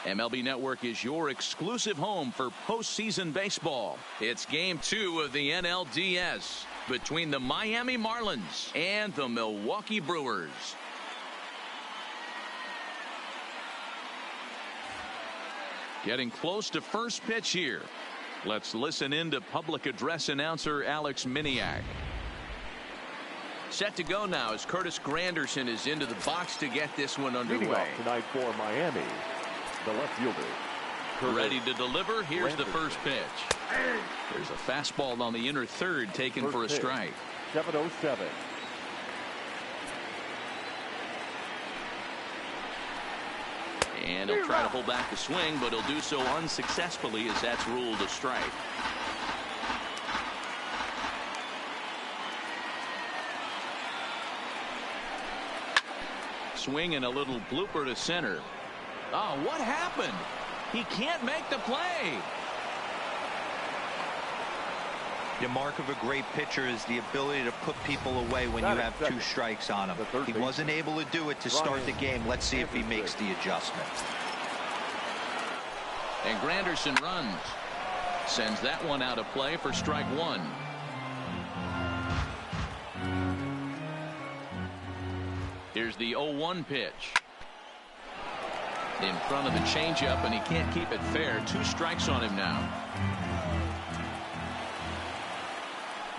MLB Network is your exclusive home for postseason baseball. It's Game 2 of the NLDS between the Miami Marlins and the Milwaukee Brewers. Getting close to first pitch here. Let's listen in to public address announcer Alex Miniak. Set to go now as Curtis Granderson is into the box to get this one underway. Tonight for Miami, the left fielder. Ready to deliver. Here's the first pitch. There's a fastball on the inner third taken for a strike. 7:07. And he'll try to hold back the swing, but he'll do so unsuccessfully as that's ruled a strike. Swing and a little blooper to center. Oh, what happened? He can't make the play. The mark of a great pitcher is the ability to put people away when you have two strikes on him. He wasn't able to do it to start the game. Let's see if he makes the adjustment. And Granderson runs. Sends that one out of play for strike one. Here's the 0-1 pitch. In front of the changeup, and he can't keep it fair. 2 strikes on him now.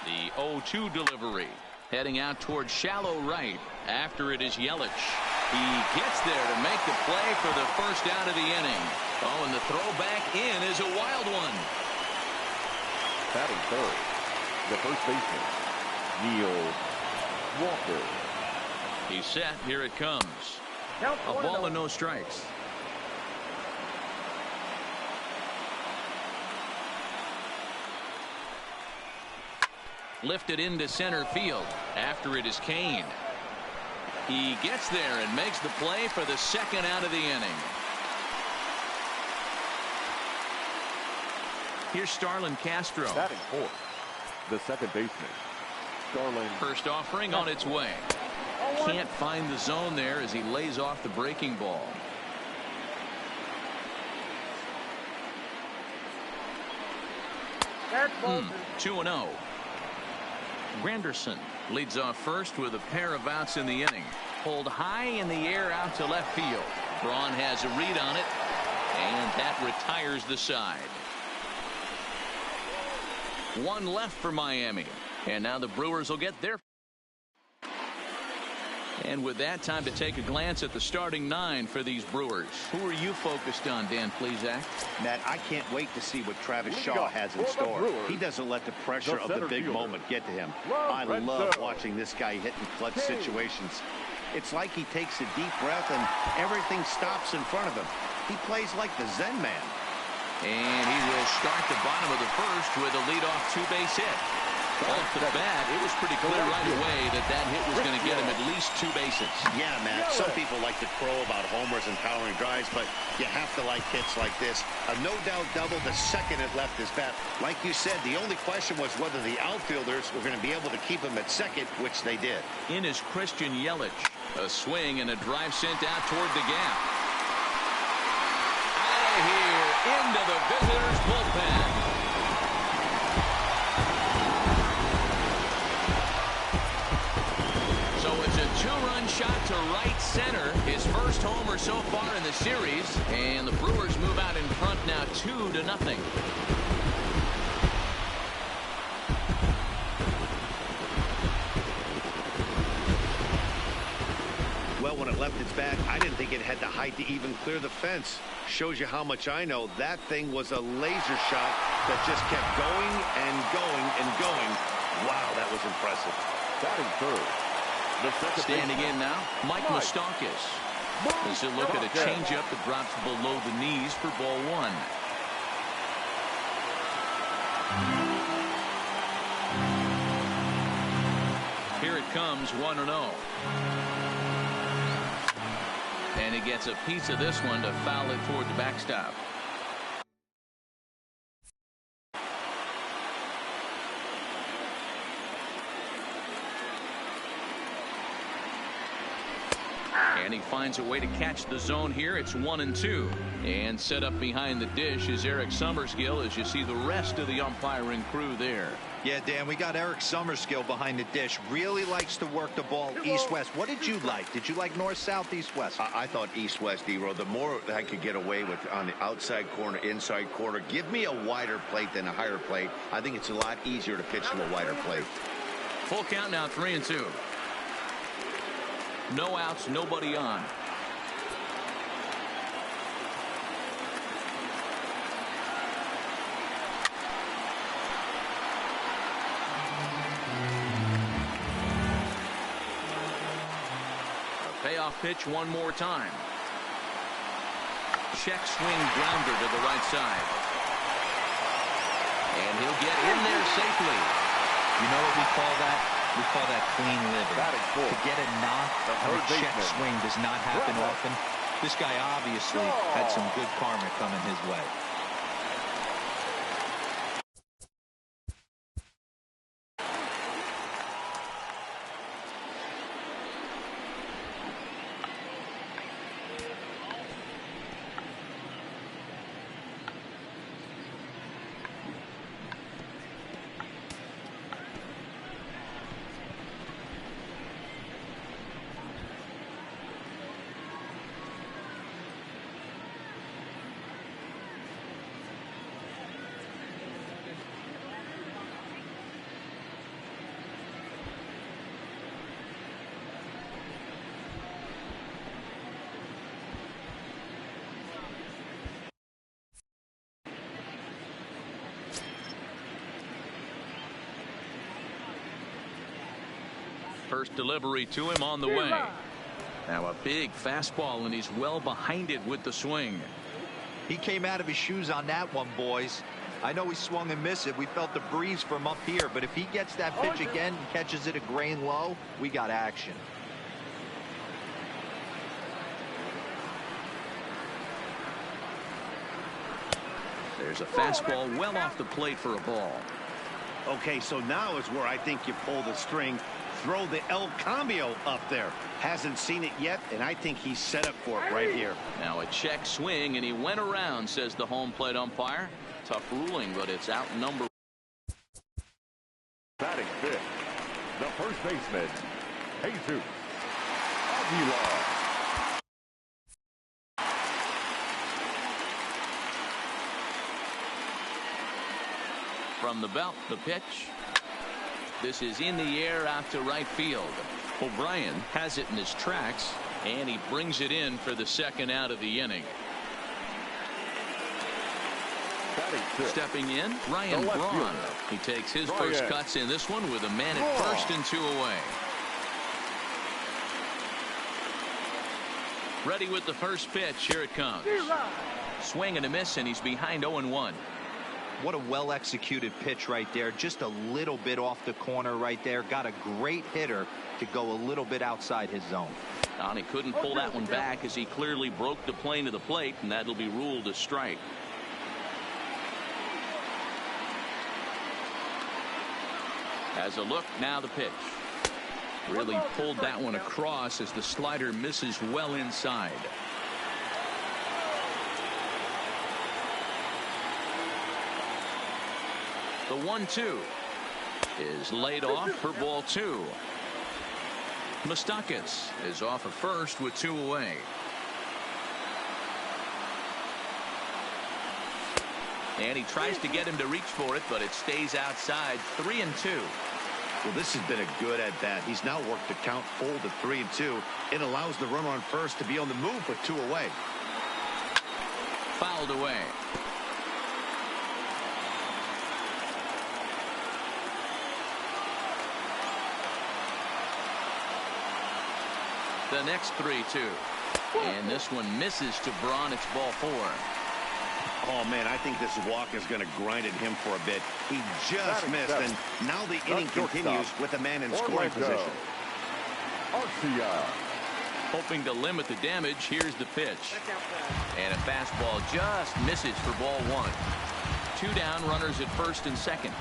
The 0-2 delivery. Heading out towards shallow right. After it is Yelich. He gets there to make the play for the first out of the inning. Oh, and the throw back in is a wild one. Batting third, the first baseman, Neil Walker. He's set. Here it comes. A ball and no strikes. Lifted into center field. After it is Kane. He gets there and makes the play for the second out of the inning. Here's Starlin Castro. Batting fourth, the second baseman, Starlin. First offering on its way. Can't find the zone there as he lays off the breaking ball. That's 2-0. Granderson leads off first with a pair of outs in the inning. Pulled high in the air out to left field. Braun has a read on it, and that retires the side. 1 left for Miami, and now the Brewers will get their. And with that, time to take a glance at the starting 9 for these Brewers. Who are you focused on, Dan Plesac? Matt, I can't wait to see what Travis Shaw has in store. He doesn't let the pressure of the big moment get to him. I love watching this guy hit in clutch situations. It's like he takes a deep breath and everything stops in front of him. He plays like the Zen man. And he will start the bottom of the first with a leadoff 2-base hit. Off the bat, it was pretty clear right away that that hit was going to get him at least 2 bases. Yeah, Matt. Some people like to crow about homers and powering drives, but you have to like hits like this. A no-doubt double the second it left his bat. Like you said, the only question was whether the outfielders were going to be able to keep him at second, which they did. In is Christian Yelich. A swing and a drive sent out toward the gap. Out of here, into the visitors' bullpen. Two-run shot to right center. His first homer so far in the series. And the Brewers move out in front now 2-0. Well, when it left its bat, I didn't think it had the height to even clear the fence. Shows you how much I know. That thing was a laser shot that just kept going and going and going. Wow, that was impressive. Batting third. Standing in now, Mike Moustakas. As he'll look at a changeup that drops below the knees for ball 1. Here it comes, 1-0. And he gets a piece of this one to foul it toward the backstop. And he finds a way to catch the zone here. It's 1-2. And set up behind the dish is Eric Summerskill as you see the rest of the umpiring crew there. Yeah, Dan, we got Eric Summerskill behind the dish. Really likes to work the ball east-west. What did you like? Did you like north-south, east-west? I thought east-west, D-Row. The more I could get away with on the outside corner, inside corner, give me a wider plate than a higher plate. I think it's a lot easier to pitch to a wider plate. Full count now, 3-2. No outs, nobody on. Payoff pitch one more time. Check swing grounder to the right side. And he'll get in there safely. You know what we call that? We call that clean living. To get a knock on a check swing does not happen often. This guy obviously had some good karma coming his way. First delivery to him on the way. Now a big fastball, and he's well behind it with the swing. He came out of his shoes on that one, boys. I know he swung and missed it. We felt the breeze from up here, but if he gets that pitch again and catches it a grain low, we got action. There's a fastball well off the plate for a ball. Okay, so now is where I think you pull the string. Throw the El Cambio up there. Hasn't seen it yet, and I think he's set up for it right here. Now a check swing, and he went around, says the home plate umpire. Tough ruling, but it's outnumbered. Batting fifth, the first baseman, Jesus Aguilar. From the belt, the pitch. This is in the air out to right field. O'Brien has it in his tracks, and he brings it in for the second out of the inning. Stepping in, Ryan Braun. He takes his first cuts in this one with a man at first and 2 away. Ready with the first pitch. Here it comes. Swing and a miss, and he's behind 0-1. What a well-executed pitch right there. Just a little bit off the corner right there. Got a great hitter to go a little bit outside his zone. And he couldn't pull that one back as he clearly broke the plane of the plate, and that'll be ruled a strike. As a look, now the pitch. Really pulled that one across as the slider misses well inside. The 1-2 is laid off for ball 2. Moustakas is off at first with 2 away. And he tries to get him to reach for it, but it stays outside. 3-2. Well, this has been a good at bat. He's now worked the count full to 3-2. It allows the runner on first to be on the move with 2 away. Fouled away. The next 3-2. And this one misses to Braun. It's ball 4. Oh, man, I think this walk is going to grind at him for a bit. He just missed, and now the inning continues with a man in scoring position. Hoping to limit the damage. Here's the pitch. And a fastball just misses for ball 1. 2 down, runners at first and second.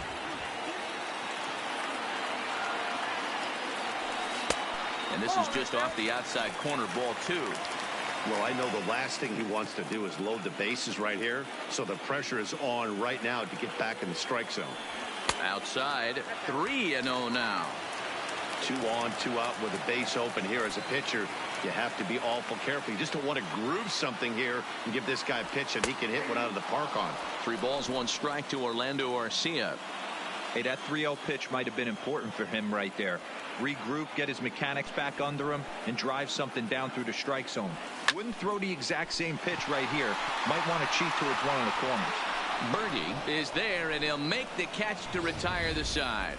And this is just off the outside corner, ball 2. Well, I know the last thing he wants to do is load the bases right here, so the pressure is on right now to get back in the strike zone. Outside, 3-0 now. 2 on, 2 out with a base open here. As a pitcher, you have to be awful careful. You just don't want to groove something here and give this guy a pitch and he can hit one out of the park on. 3 balls, 1 strike to Orlando Arcia. Hey, that 3-0 pitch might have been important for him right there. Regroup, get his mechanics back under him, and drive something down through the strike zone. Wouldn't throw the exact same pitch right here. Might want to cheat towards one of the corners. Birdie is there, and he'll make the catch to retire the side.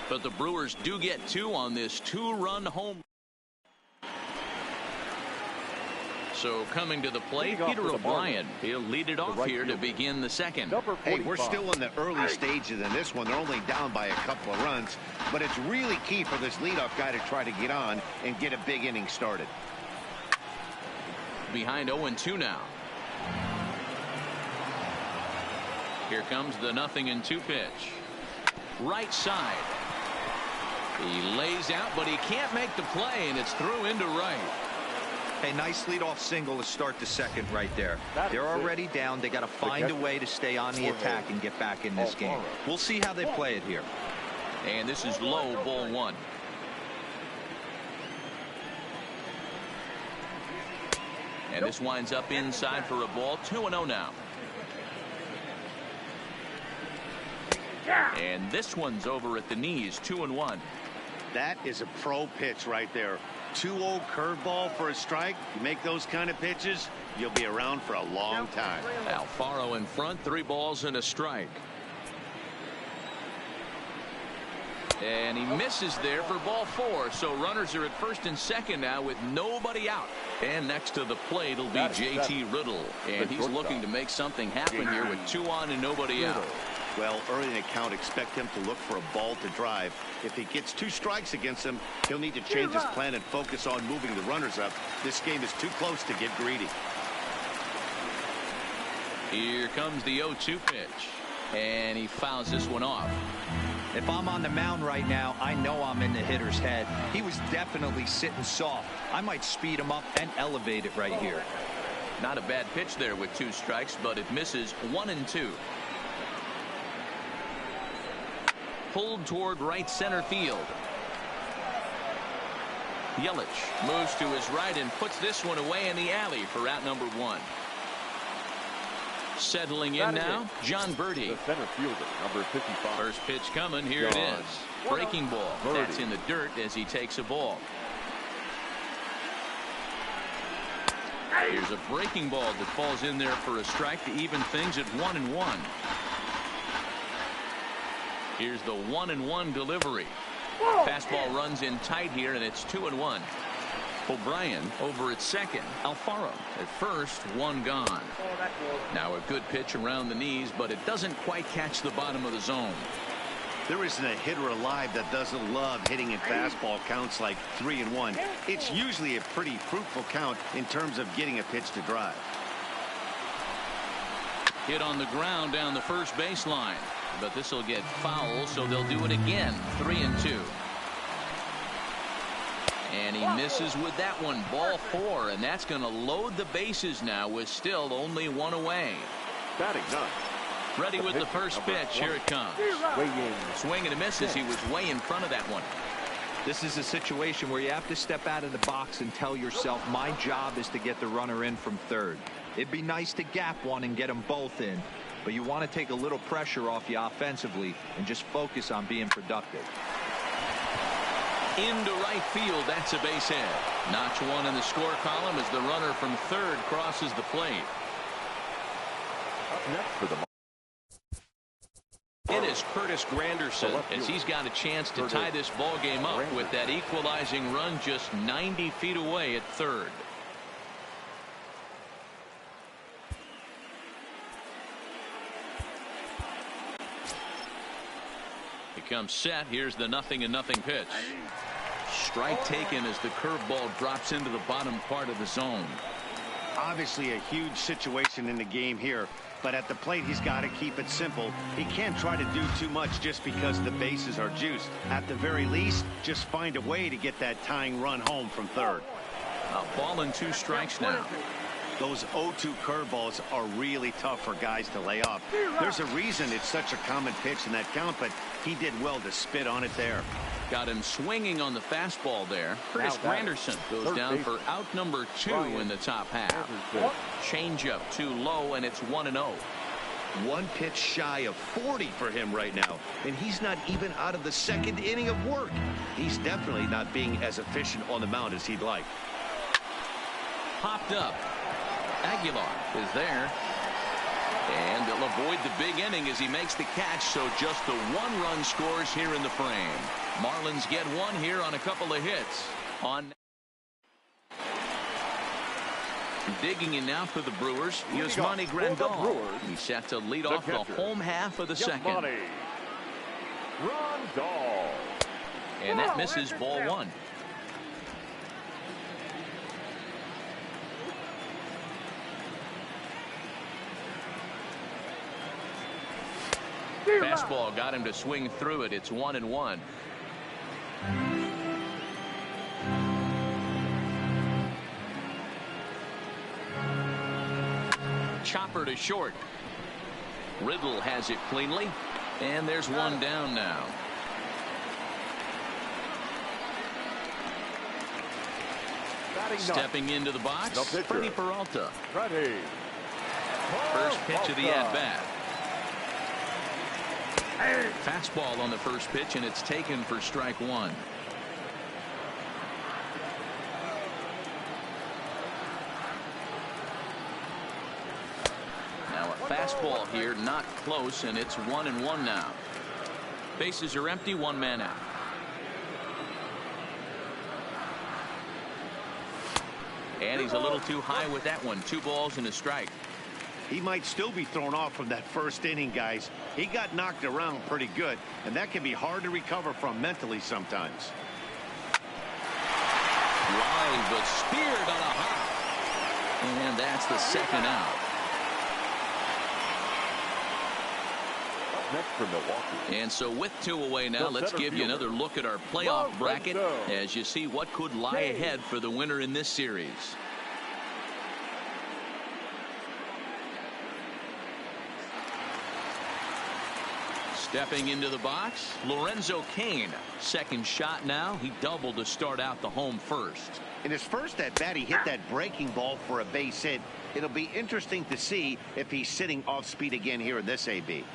But the Brewers do get 2 on this 2-run home. So coming to the plate, Peter O'Brien. He'll lead it off here to begin the second. Hey, we're still in the early stages in this one. They're only down by a couple of runs, but it's really key for this leadoff guy to try to get on and get a big inning started. Behind 0-2 now. Here comes the 0-2 pitch. Right side. He lays out, but he can't make the play, and it's through into right. Hey, nice leadoff single to start the second right there. They're already down. They got to find a way to stay on the attack and get back in this game. We'll see how they play it here. And this is low, ball 1. And this winds up inside for a ball. 2-0 now. And this one's over at the knees. 2-1. That is a pro pitch right there. 2-0 curveball for a strike. You make those kind of pitches, you'll be around for a long time. Alfaro in front, 3 balls and a strike. And he misses there for ball 4. So runners are at first and second now with nobody out. And next to the plate will be JT Riddle. And he's looking to make something happen here with 2 on and nobody out. Well, early in the count, expect him to look for a ball to drive. If he gets 2 strikes against him, he'll need to change his plan and focus on moving the runners up. This game is too close to get greedy. Here comes the 0-2 pitch. And he fouls this one off. If I'm on the mound right now, I know I'm in the hitter's head. He was definitely sitting soft. I might speed him up and elevate it right here. Not a bad pitch there with 2 strikes, but it misses 1-2. Pulled toward right center field. Yelich moves to his right and puts this one away in the alley for out number 1. Settling in now, John Birdie. The center fielder, number 55. First pitch coming. Here it is. Breaking ball. That's in the dirt as he takes a ball. Here's a breaking ball that falls in there for a strike to even things at 1-1. Here's the 1-1 delivery. Fastball runs in tight here, and it's 2-1. O'Brien over at second. Alfaro at first, 1 gone. Now a good pitch around the knees, but it doesn't quite catch the bottom of the zone. There isn't a hitter alive that doesn't love hitting in fastball counts like 3-1. It's usually a pretty fruitful count in terms of getting a pitch to drive. Hit on the ground down the first baseline, but this will get foul, so they'll do it again. 3-2. And he misses with that one. Ball 4, and that's going to load the bases now with still only 1 away. Batting 9. Ready with the first pitch. Here it comes. Swing and a miss as he was way in front of that one. This is a situation where you have to step out of the box and tell yourself, my job is to get the runner in from third. It'd be nice to gap one and get them both in, but you want to take a little pressure off you offensively and just focus on being productive. Into right field. That's a base hit. Notch 1 in the score column as the runner from third crosses the plate. Up next for the It is Curtis Granderson as he's got a chance to tie this ball game up with that equalizing run just 90 feet away at third. He comes set. Here's the 0-0 pitch. Strike taken as the curveball drops into the bottom part of the zone. Obviously a huge situation in the game here, But at the plate, he's got to keep it simple. He can't try to do too much just because the bases are juiced. At the very least, just find a way to get that tying run home from third. A ball and 2 strikes now. Those 0-2 curveballs are really tough for guys to lay off. There's a reason it's such a common pitch in that count, but he did well to spit on it there. Got him swinging on the fastball there. Curtis Granderson goes down for out number 2 in the top half. Changeup too low, and it's 1-0. One pitch shy of 40 for him right now, and he's not even out of the second inning of work. He's definitely not being as efficient on the mound as he'd like. Popped up. Aguilar is there. And they'll avoid the big inning as he makes the catch, so just the 1-run scores here in the frame. Marlins get 1 here on a couple of hits. Digging in now for the Brewers, Yasmani Grandal. He's set to lead off the home half of the second. And that misses ball 1. Fastball got him to swing through it. It's 1-1. Chopper to short. Riddle has it cleanly, and there's 1 down now. Stepping into the box, Freddie Peralta. First pitch of the at-bat. Fastball on the first pitch, and it's taken for strike 1. Now a fastball here, not close, and it's 1-1 now. Bases are empty, 1 man out. And he's a little too high with that one. 2 balls and a strike. He might still be thrown off from that first inning, guys. He got knocked around pretty good, and that can be hard to recover from mentally sometimes. Line, but speared on a hop. And that's the second out. Next for Milwaukee. And so with 2 away now, let's give you another look at our playoff bracket as you see what could lie ahead for the winner in this series. Stepping into the box, Lorenzo Cain. Second shot now. He doubled to start out the home first. In his first at-bat, he hit that breaking ball for a base hit. It'll be interesting to see if he's sitting off speed again here in this AB.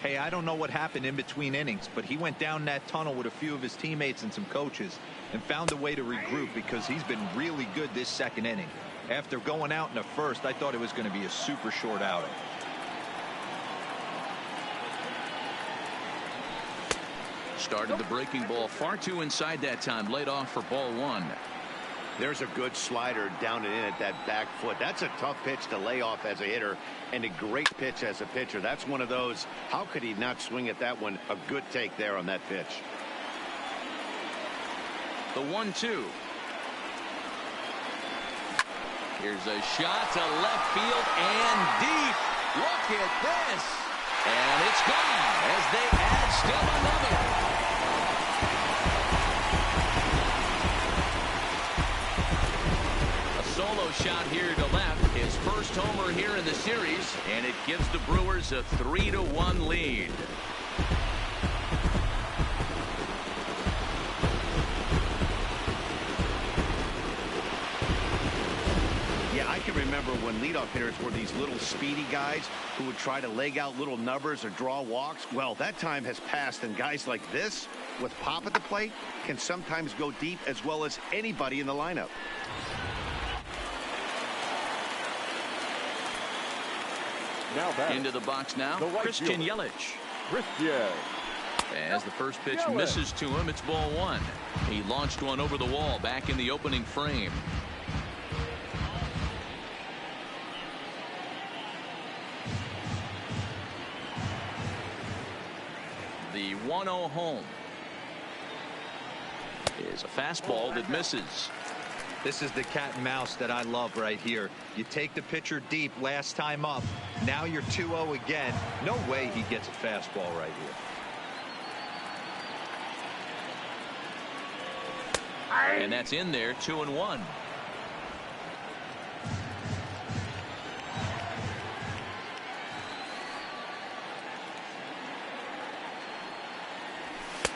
Hey, I don't know what happened in between innings, but he went down that tunnel with a few of his teammates and some coaches and found a way to regroup because he's been really good this second inning. After going out in the first, I thought it was going to be a super short outing. Started the breaking ball far too inside that time. Laid off for ball 1. There's a good slider down and in at that back foot. That's a tough pitch to lay off as a hitter and a great pitch as a pitcher. That's one of those. How could he not swing at that one? A good take there on that pitch. The 1-2. Here's a shot to left field and deep. Look at this. And it's gone as they add still another. Solo shot here to left. His first homer here in the series, and it gives the Brewers a 3-1 lead. Yeah, I can remember when leadoff hitters were these little speedy guys who would try to leg out little numbers or draw walks. Well, that time has passed, and guys like this with pop at the plate can sometimes go deep as well as anybody in the lineup. Now back. Into the box now, Christian Yelich. As the first pitch misses to him, it's ball 1. He launched one over the wall back in the opening frame. The 1-0 home is a fastball that misses. This is the cat and mouse that I love right here. You take the pitcher deep last time up. Now you're 2-0 again. No way he gets a fastball right here. And that's in there, 2-1.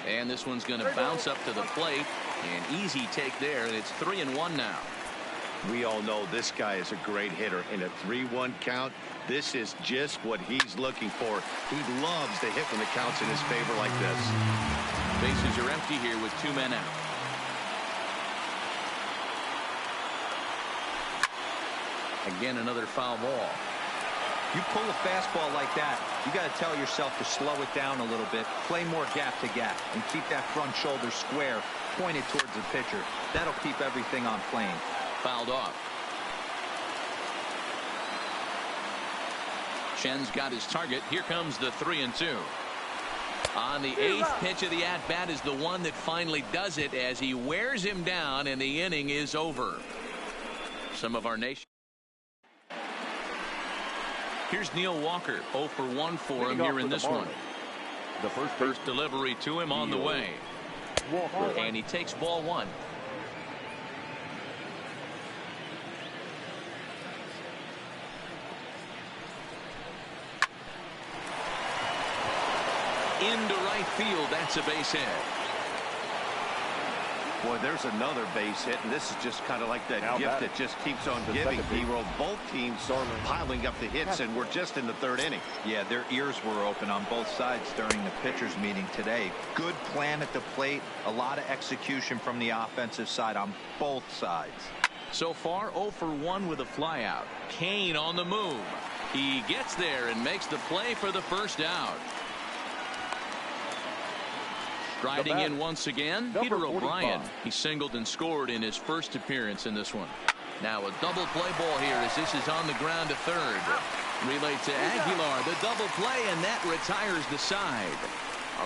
And this one's going to bounce up to the plate. An easy take there, and it's 3-1 now. We all know this guy is a great hitter. In a 3-1 count, this is just what he's looking for. He loves to hit when the count's in his favor like this. Bases are empty here with 2 men out. Again, another foul ball. You pull a fastball like that, you got to tell yourself to slow it down a little bit, play more gap to gap, and keep that front shoulder square, pointed towards the pitcher. That'll keep everything on plane. Fouled off. Shen's got his target. Here comes the 3-2. On the 8th pitch of the at-bat is the one that finally does it as he wears him down, and the inning is over. Some of our nation. Here's Neil Walker, 0 for 1 for him here in this one. The first delivery to him on the way. Walker. And he takes ball 1. Into right field, that's a base hit. Boy, there's another base hit, and this is just kind of like that gift that just keeps on giving. Hero, both teams piling up the hits, and we're just in the 3rd inning. Yeah, their ears were open on both sides during the pitchers meeting today. Good plan at the plate, a lot of execution from the offensive side on both sides. So far, 0 for 1 with a flyout. Kane on the move. He gets there and makes the play for the first out. Striding in once again, Peter O'Brien. He singled and scored in his first appearance in this one. Now a double play ball here as this is on the ground to 3rd. Relay to Aguilar, the double play, and that retires the side.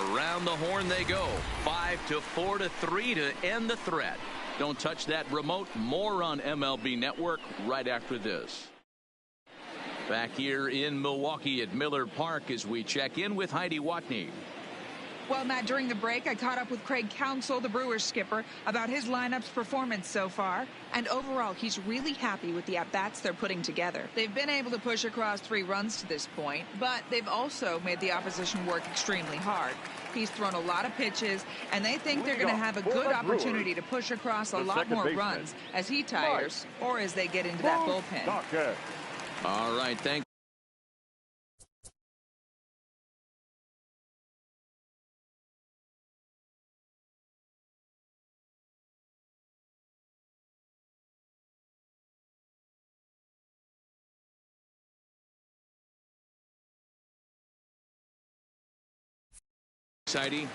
Around the horn they go. 5-4-3 to end the threat. Don't touch that remote. More on MLB Network right after this. Back here in Milwaukee at Miller Park as we check in with Heidi Watney. Well, Matt, during the break, I caught up with Craig Counsell, the Brewers skipper, about his lineup's performance so far. And overall, he's really happy with the at-bats they're putting together. They've been able to push across 3 runs to this point, but they've also made the opposition work extremely hard. He's thrown a lot of pitches, and they think they're going to have a good opportunity to push across a lot more runs as he tires or as they get into that bullpen. All right, thanks. Exciting.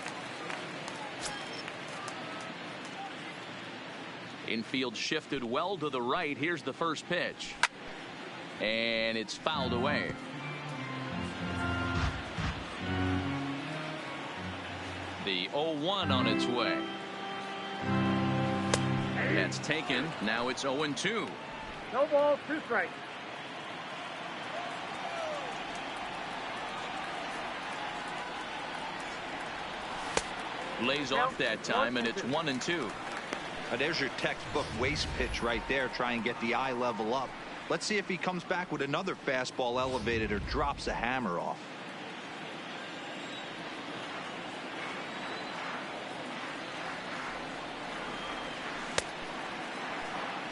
Infield shifted well to the right. Here's the first pitch. And it's fouled away. The 0-1 on its way. That's taken. Now it's 0-2. No ball, 2 strikes. Lays off that time, and it's 1-2. There's your textbook waste pitch right there. Try and get the eye level up. Let's see if he comes back with another fastball elevated or drops a hammer off.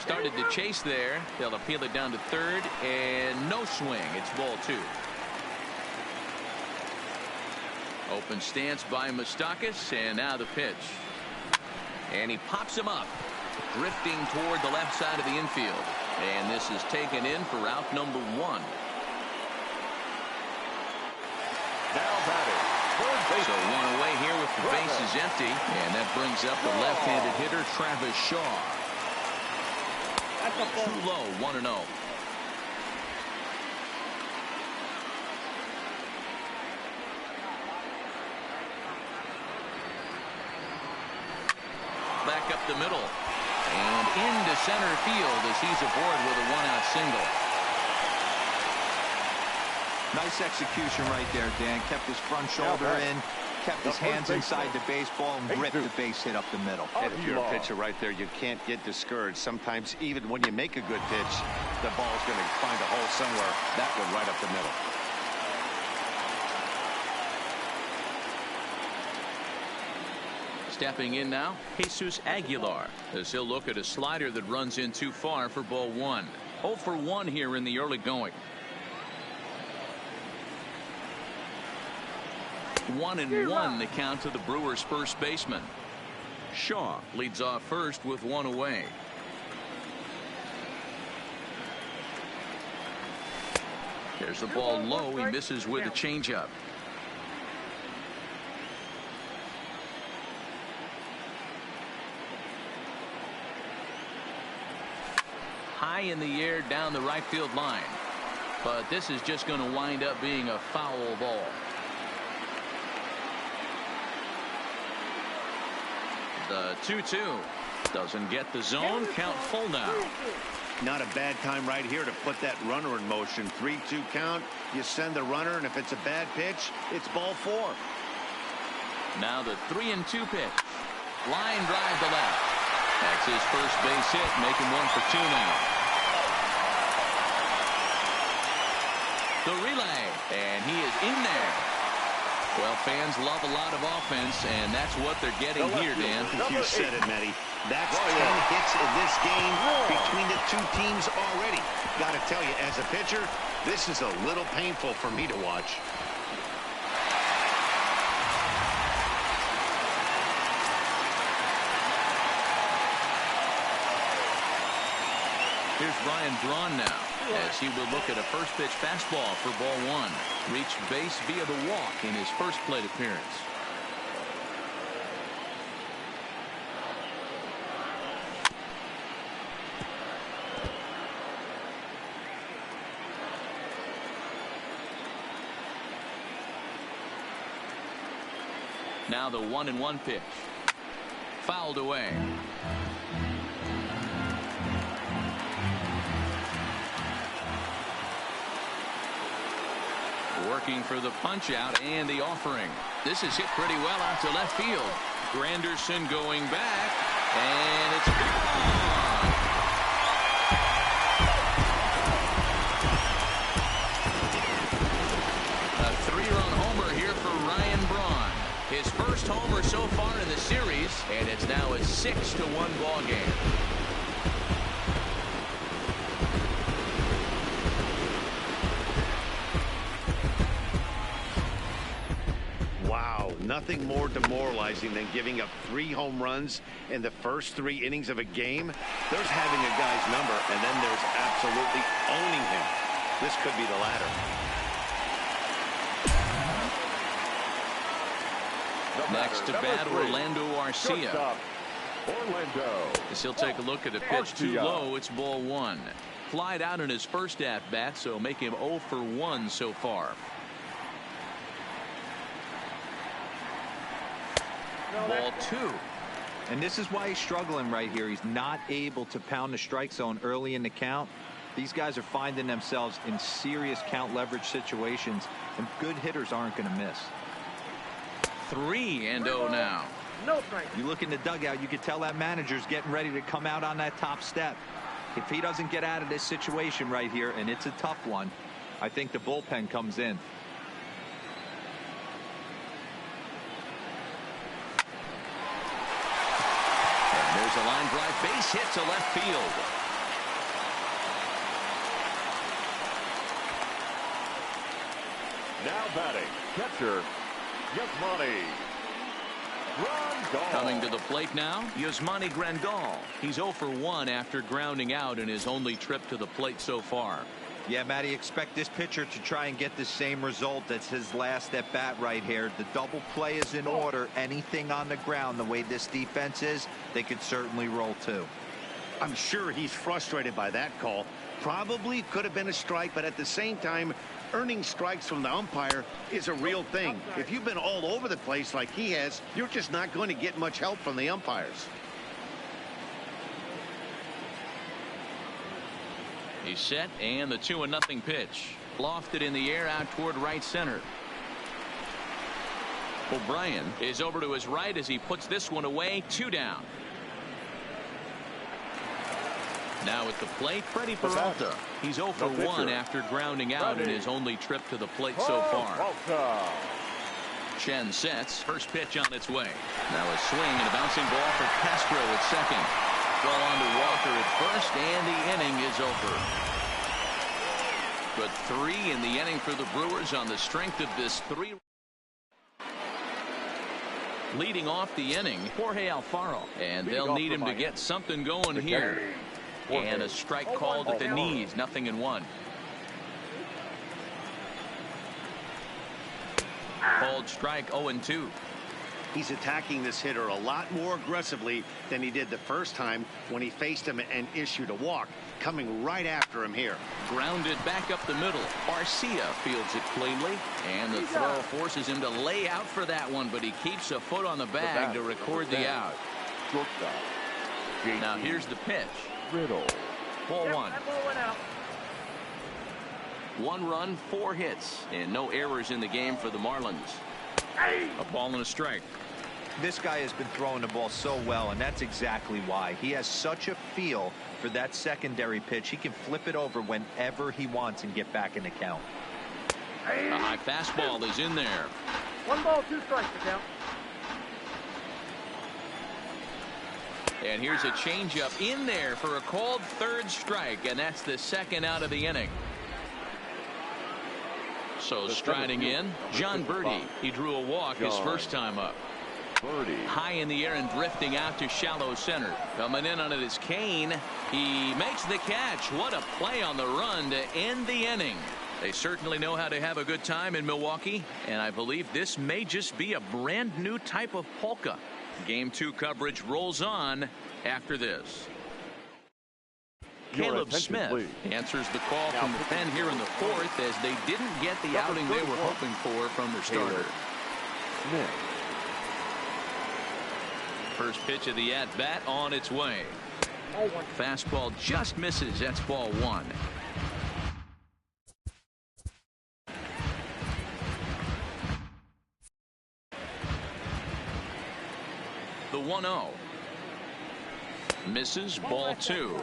Started to chase there. They'll appeal it down to 3rd, and no swing. It's ball 2. Open stance by Moustakas, and now the pitch. And he pops him up, drifting toward the left side of the infield. And this is taken in for out number 1. Now batting, third base. So 1 away here with the bases empty. And that brings up the left-handed hitter, Travis Shaw. Too low, 1-0. Back up the middle. And into center field as he's aboard with a one-out single. Nice execution right there, Dan. Kept his front shoulder in, kept his hands inside the baseball, and ripped the base hit up the middle. And if you're a pitcher right there, you can't get discouraged. Sometimes even when you make a good pitch, the ball's going to find a hole somewhere. That one right up the middle. Stepping in now, Jesus Aguilar, as he'll look at a slider that runs in too far for ball one. 0 for 1 here in the early going. 1-1 the count to the Brewers' first baseman. Shaw leads off first with one away. There's the ball low. He misses with a changeup. High in the air down the right field line. But this is just going to wind up being a foul ball. The 2-2 doesn't get the zone. Count full now. Not a bad time right here to put that runner in motion. 3-2 count. You send the runner, and if it's a bad pitch, it's ball 4. Now the 3-2 pitch. Line drive to left. That's his first base hit, making 1 for 2 now. The relay, and he is in there. Well, fans love a lot of offense, and that's what they're getting here, Dan. You said it, Matty. That's 10 hits in this game between the two teams already. Got to tell you, as a pitcher, this is a little painful for me to watch. Here's Ryan Braun now, as he will look at a first pitch fastball for ball 1. Reached base via the walk in his first plate appearance. Now the 1-1 pitch. Fouled away. Working for the punch out and the offering. This is hit pretty well out to left field. Granderson going back, and it's gone. A 3-run homer here for Ryan Braun. His first homer so far in the series, and it's now a 6-1 ball game. Nothing more demoralizing than giving up 3 home runs in the first 3 innings of a game. There's having a guy's number, and then there's absolutely owning him. This could be the latter. Next to bat, Orlando Arcia. Orlando. As he'll take a look at a pitch too low, it's ball 1. Flied out in his first at-bat, so make him 0 for 1 so far. Ball 2. And this is why he's struggling right here. He's not able to pound the strike zone early in the count. These guys are finding themselves in serious count leverage situations, and good hitters aren't going to miss. 3-0 now. No strike. You look in the dugout, you can tell that manager's getting ready to come out on that top step. If he doesn't get out of this situation right here, and it's a tough one, I think the bullpen comes in. There's a line drive base hit to left field. Now batting, catcher, Yasmani Grandal. Coming to the plate now, Yasmani Grandal. He's 0 for 1 after grounding out in his only trip to the plate so far. Yeah, Matty, expect this pitcher to try and get the same result. That's his last at bat right here. The double play is in order. Anything on the ground, the way this defense is, they could certainly roll too. I'm sure he's frustrated by that call. Probably could have been a strike, but at the same time, earning strikes from the umpire is a real thing. If you've been all over the place like he has, you're just not going to get much help from the umpires. He's set, and the 2-0 pitch. Lofted in the air out toward right center. O'Brien is over to his right as he puts this one away. 2 down. Now at the plate, Freddie Peralta. He's 0 for 1 after grounding out in his only trip to the plate so far. Chen sets. First pitch on its way. Now a swing and a bouncing ball for Castro at second. Well on to Walker at first, and the inning is over. But 3 in the inning for the Brewers on the strength of this 3. Leading off the inning, Jorge Alfaro. And they'll need him to get something going here. And a strike called at the knees. 0-1. Called strike 0-2. He's attacking this hitter a lot more aggressively than he did the first time when he faced him and issued a walk. Coming right after him here. Grounded back up the middle. Garcia fields it cleanly, and the throw forces him to lay out for that one, but he keeps a foot on the bag to record the out. Now here's the pitch. Ball 1. 1 run, 4 hits, and no errors in the game for the Marlins. A ball and a strike. This guy has been throwing the ball so well, and that's exactly why. He has such a feel for that secondary pitch. He can flip it over whenever he wants and get back in the count. A high fastball is in there. 1 ball, 2 strikes to count. And here's a changeup in there for a called 3rd strike, and that's the 2nd out of the inning. So striding in, John Birdie. He drew a walk his first time up. High in the air and drifting out to shallow center. Coming in on it is Kane. He makes the catch. What a play on the run to end the inning. They certainly know how to have a good time in Milwaukee, and I believe this may just be a brand new type of polka. Game 2 coverage rolls on after this. Caleb Smith answers the call from the pen here in the 4th as they didn't get the outing they were hoping for from their starter. First pitch of the at-bat on its way. Fastball just misses. That's ball 1. The 1-0. Misses. Ball 2.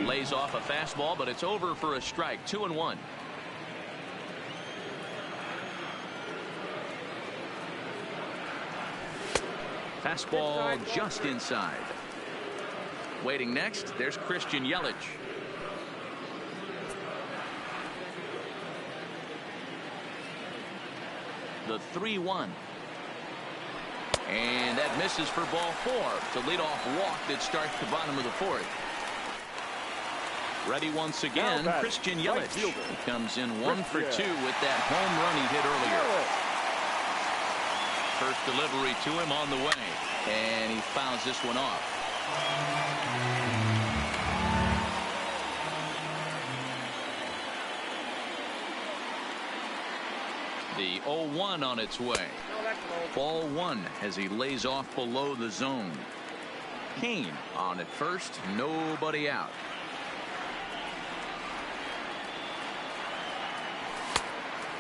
Lays off a fastball, but it's over for a strike. 2-1. Fastball just inside. Waiting next, there's Christian Yelich. The 3-1. And that misses for ball 4. It's a leadoff walk that starts the bottom of the 4th. Ready once again, Christian Yelich. He comes in 1 for 2 with that home run he hit earlier. First delivery to him on the way, and he fouls this one off. The 0-1 on its way. Ball 1 as he lays off below the zone. Kane on at first, nobody out.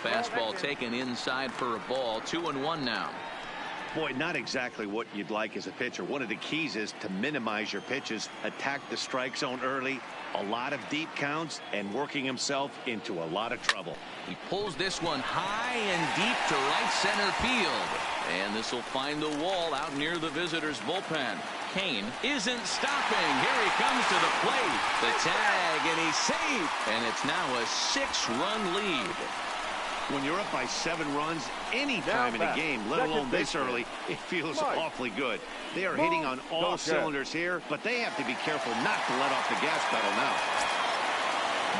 Fastball taken inside for a ball. 2-1 now. Boy, not exactly what you'd like as a pitcher. One of the keys is to minimize your pitches, attack the strike zone early, a lot of deep counts, and working himself into a lot of trouble. He pulls this one high and deep to right center field, and this will find the wall out near the visitors' bullpen. Kane isn't stopping. Here he comes to the plate. The tag, and he's safe, and it's now a 6-run lead. When you're up by 7 runs any time in a game, let alone this early, it feels awfully good. They are hitting on all cylinders here, but they have to be careful not to let off the gas pedal now.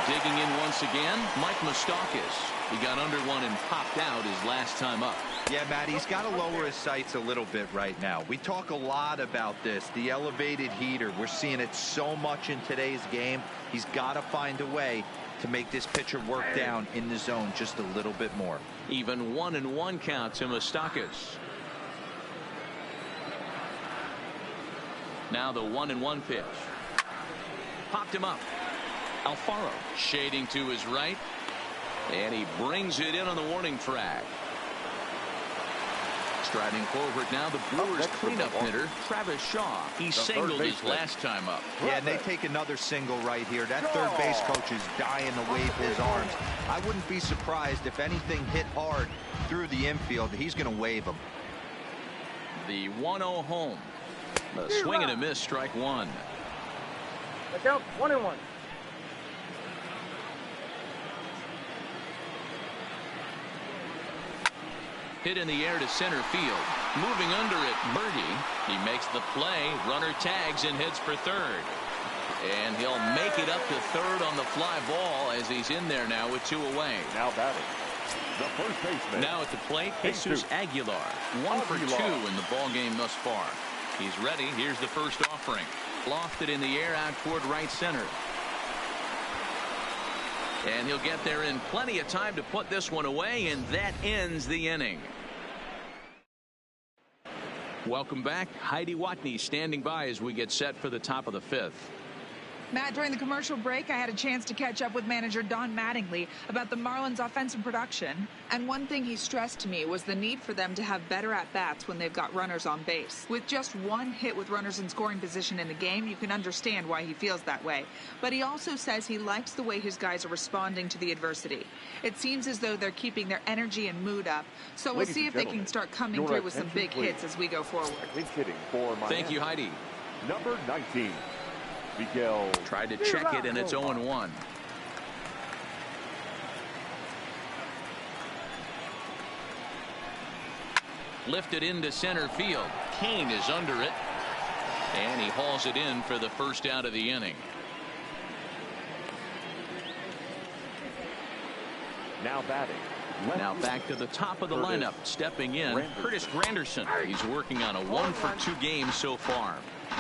Digging in once again, Mike Moustakas. He got under one and popped out his last time up. Yeah, Matt, he's got to lower his sights a little bit right now. We talk a lot about this, the elevated heater. We're seeing it so much in today's game. He's got to find a way to make this pitcher work down in the zone just a little bit more. Even 1-1 count to Moustakas. Now the 1-1 pitch. Popped him up. Alfaro shading to his right. And he brings it in on the warning track. Striding forward now, the Brewers cleanup hitter, Travis Shaw. He singled his last time up. Yeah, and they take another single right here. That third base coach is dying to wave his arms. I wouldn't be surprised if anything hit hard through the infield. He's going to wave them. The 1-0 home. The swing and a miss, strike one. The count 1-1. Hit in the air to center field. Moving under it, Birdie. He makes the play. Runner tags and heads for third. And he'll make it up to third on the fly ball as he's in there now with 2 away. Now batting, the first baseman. Now at the plate, Jesus Aguilar. 1 for 2 in the ball game thus far. He's ready. Here's the first offering. Lofted in the air out toward right center. And he'll get there in plenty of time to put this one away, and that ends the inning. Welcome back. Heidi Watney standing by as we get set for the top of the 5th. Matt, during the commercial break, I had a chance to catch up with manager Don Mattingly about the Marlins' offensive production. And one thing he stressed to me was the need for them to have better at-bats when they've got runners on base. With just 1 hit with runners in scoring position in the game, you can understand why he feels that way. But he also says he likes the way his guys are responding to the adversity. It seems as though they're keeping their energy and mood up. So we'll see if they can start coming through with some big hits as we go forward. Hitting for Miami. Thank you, Heidi. Number 19. Miguel. Tried to check it, and it's 0-1. Lifted into center field. Kane is under it. And he hauls it in for the first out of the inning. Now batting. Now back to the top of the lineup. Stepping in, Curtis Granderson. He's working on a 1 for 2 game so far.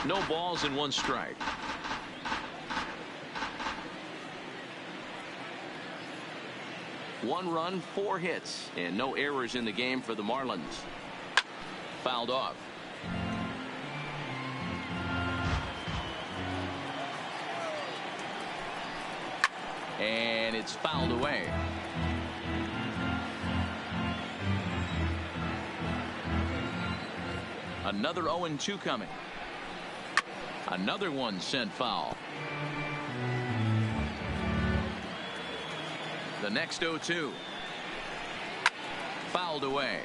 No balls and 1 strike. One run, 4 hits, and no errors in the game for the Marlins. Fouled off. And it's fouled away. Another 0-2 coming. Another one sent foul. The next 0-2. Fouled away.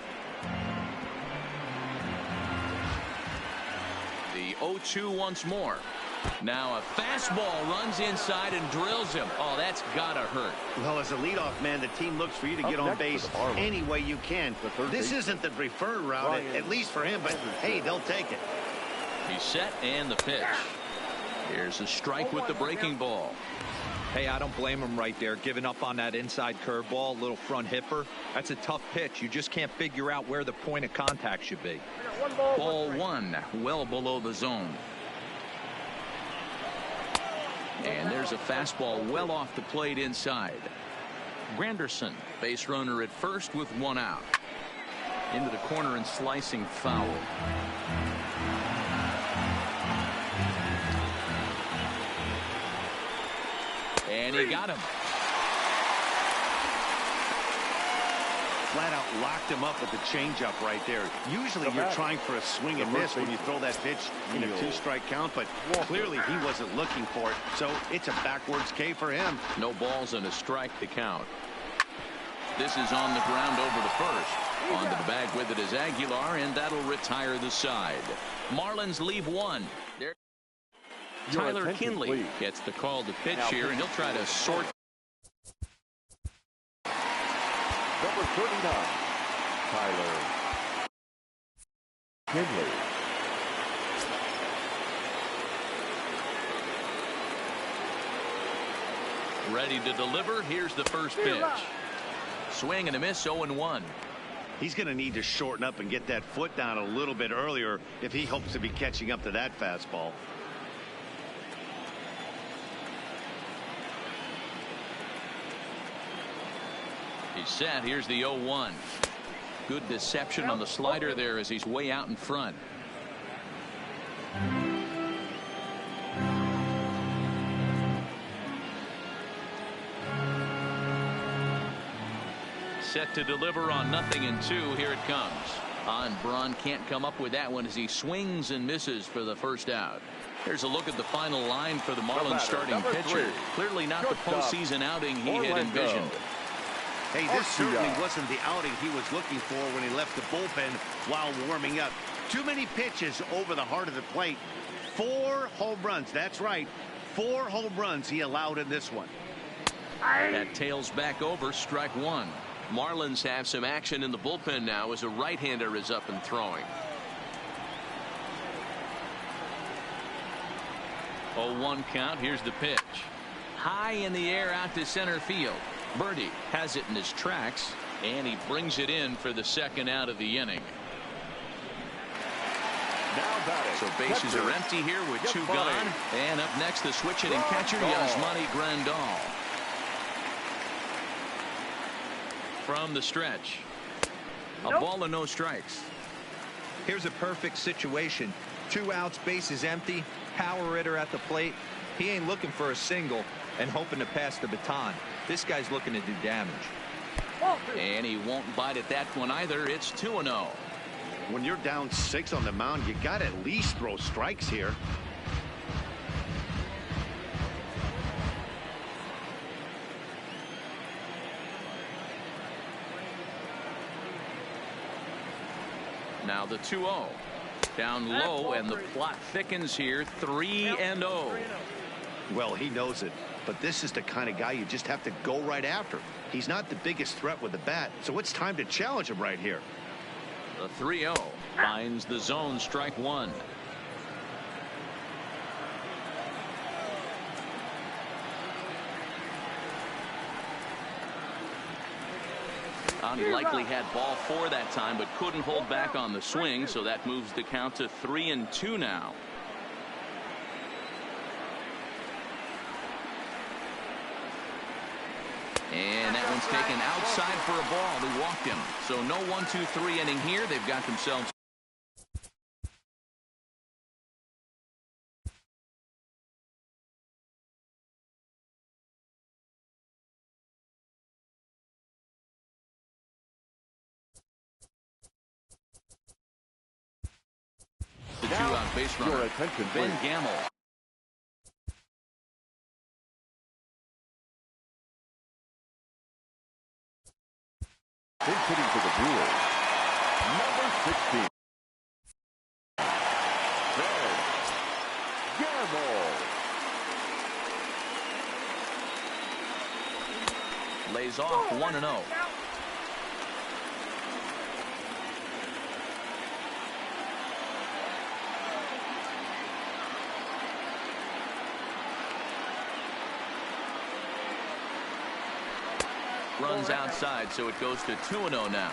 The 0-2 once more. Now a fastball runs inside and drills him. Oh, that's gotta hurt. Well, as a leadoff man, the team looks for you to get on base any way you can. This isn't the preferred route, at least for him, but hey, they'll take it. He's set and the pitch. Here's a strike with the breaking ball. Hey, I don't blame him right there, giving up on that inside curveball, little front hipper. That's a tough pitch. You just can't figure out where the point of contact should be. Ball 1, well below the zone. And there's a fastball well off the plate inside. Granderson, base runner at first with 1 out. Into the corner and slicing foul. And he got him. Flat out locked him up with the changeup right there. Usually you're trying for a swing and miss when you throw that pitch in a 2-strike count, but clearly he wasn't looking for it, so it's a backwards K for him. No balls and a strike to count. This is on the ground over to first. Onto the bag with it is Aguilar, and that'll retire the side. Marlins leave 1. There. Tyler Kinley gets the call to pitch here, and he'll try to sort. Number 39, Tyler Kinley. Ready to deliver. Here's the first pitch. Swing and a miss, 0-1. He's going to need to shorten up and get that foot down a little bit earlier if he hopes to be catching up to that fastball. He's set. Here's the 0-1. Good deception on the slider there as he's way out in front. Set to deliver on 0-2. Here it comes. Braun can't come up with that one as he swings and misses for the first out. Here's a look at the final line for the Marlins starting pitcher. Clearly not the postseason outing he had envisioned. Hey, this certainly wasn't the outing he was looking for when he left the bullpen while warming up. Too many pitches over the heart of the plate. 4 home runs. That's right. 4 home runs he allowed in this one. That tails back over strike 1. Marlins have some action in the bullpen now as a right-hander is up and throwing. 0-1 count. Here's the pitch. High in the air out to center field. Birdie has it in his tracks, and he brings it in for the second out of the inning. So bases are empty here with 2 gone. And up next, the switch-hitting catcher, Yasmani Grandal. From the stretch. A ball and no strikes. Here's a perfect situation. 2 outs, bases empty, power hitter at the plate. He ain't looking for a single and hoping to pass the baton. This guy's looking to do damage. And he won't bite at that one either. It's 2-0. When you're down 6 on the mound, you got to at least throw strikes here. Now the 2-0. Down low, and the plot thickens here. 3-0. Well, he knows it, but this is the kind of guy you just have to go right after. He's not the biggest threat with the bat, so it's time to challenge him right here. The 3-0 finds the zone, strike 1. He likely had ball 4 that time, but couldn't hold back on the swing, so that moves the count to 3-2 now. And that one's taken outside for a ball. They walked him. So no 1-2-3 inning here. They've got themselves. The 2-out base runner, Ben Gamble. Big hitting for the Brewers. Number 16. Ben Gamble. Lays off 1-0. Runs outside, so it goes to 2-0 now.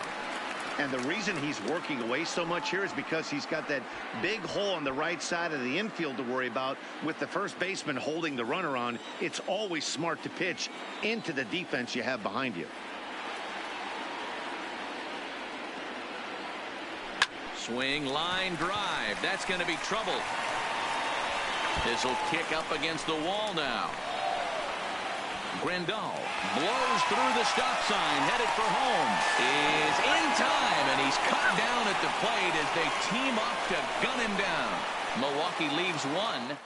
And the reason he's working away so much here is because he's got that big hole on the right side of the infield to worry about. With the first baseman holding the runner on, it's always smart to pitch into the defense you have behind you. Swing, line drive. That's going to be trouble. This will kick up against the wall now. Grandal blows through the stop sign, headed for home. Is in time, and he's cut down at the plate as they team up to gun him down. Milwaukee leaves 1.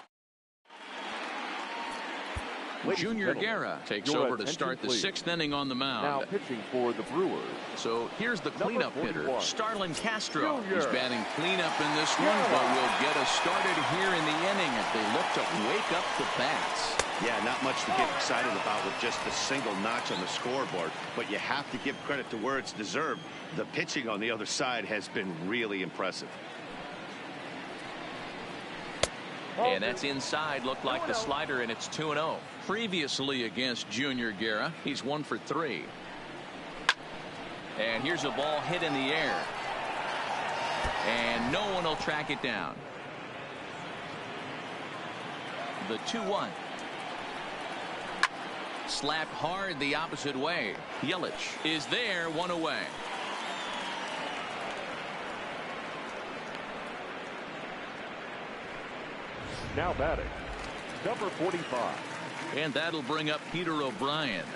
Junior Guerra takes over to start the 6th inning on the mound. Now pitching for the Brewers. So here's the cleanup hitter, Starlin Castro. He's batting cleanup in this one, but will get us started here in the inning as they look to wake up the bats. Yeah, not much to get excited about with just a single notch on the scoreboard, but you have to give credit to where it's deserved. The pitching on the other side has been really impressive. And that's inside. Looked like the slider, and it's 2-0. Previously against Junior Guerra, he's 1 for 3. And here's a ball hit in the air. And no one will track it down. The 2-1. Slapped hard the opposite way. Yelich is there, 1 away. Now batting, number 45. And that'll bring up Peter O'Brien.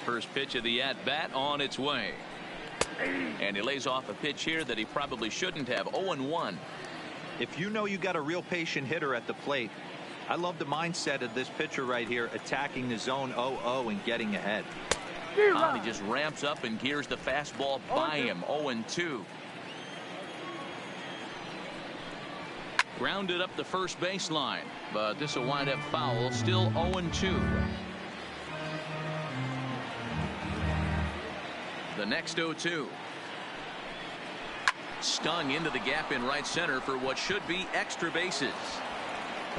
First pitch of the at-bat on its way. And he lays off a pitch here that he probably shouldn't have. 0-1. If you know you got a real patient hitter at the plate, I love the mindset of this pitcher right here, attacking the zone 0-0 and getting ahead. He just ramps up and gears the fastball by him. 0-2. Grounded up the first baseline, but this will wind up foul. Still 0-2. The next 0-2. Stung into the gap in right center for what should be extra bases.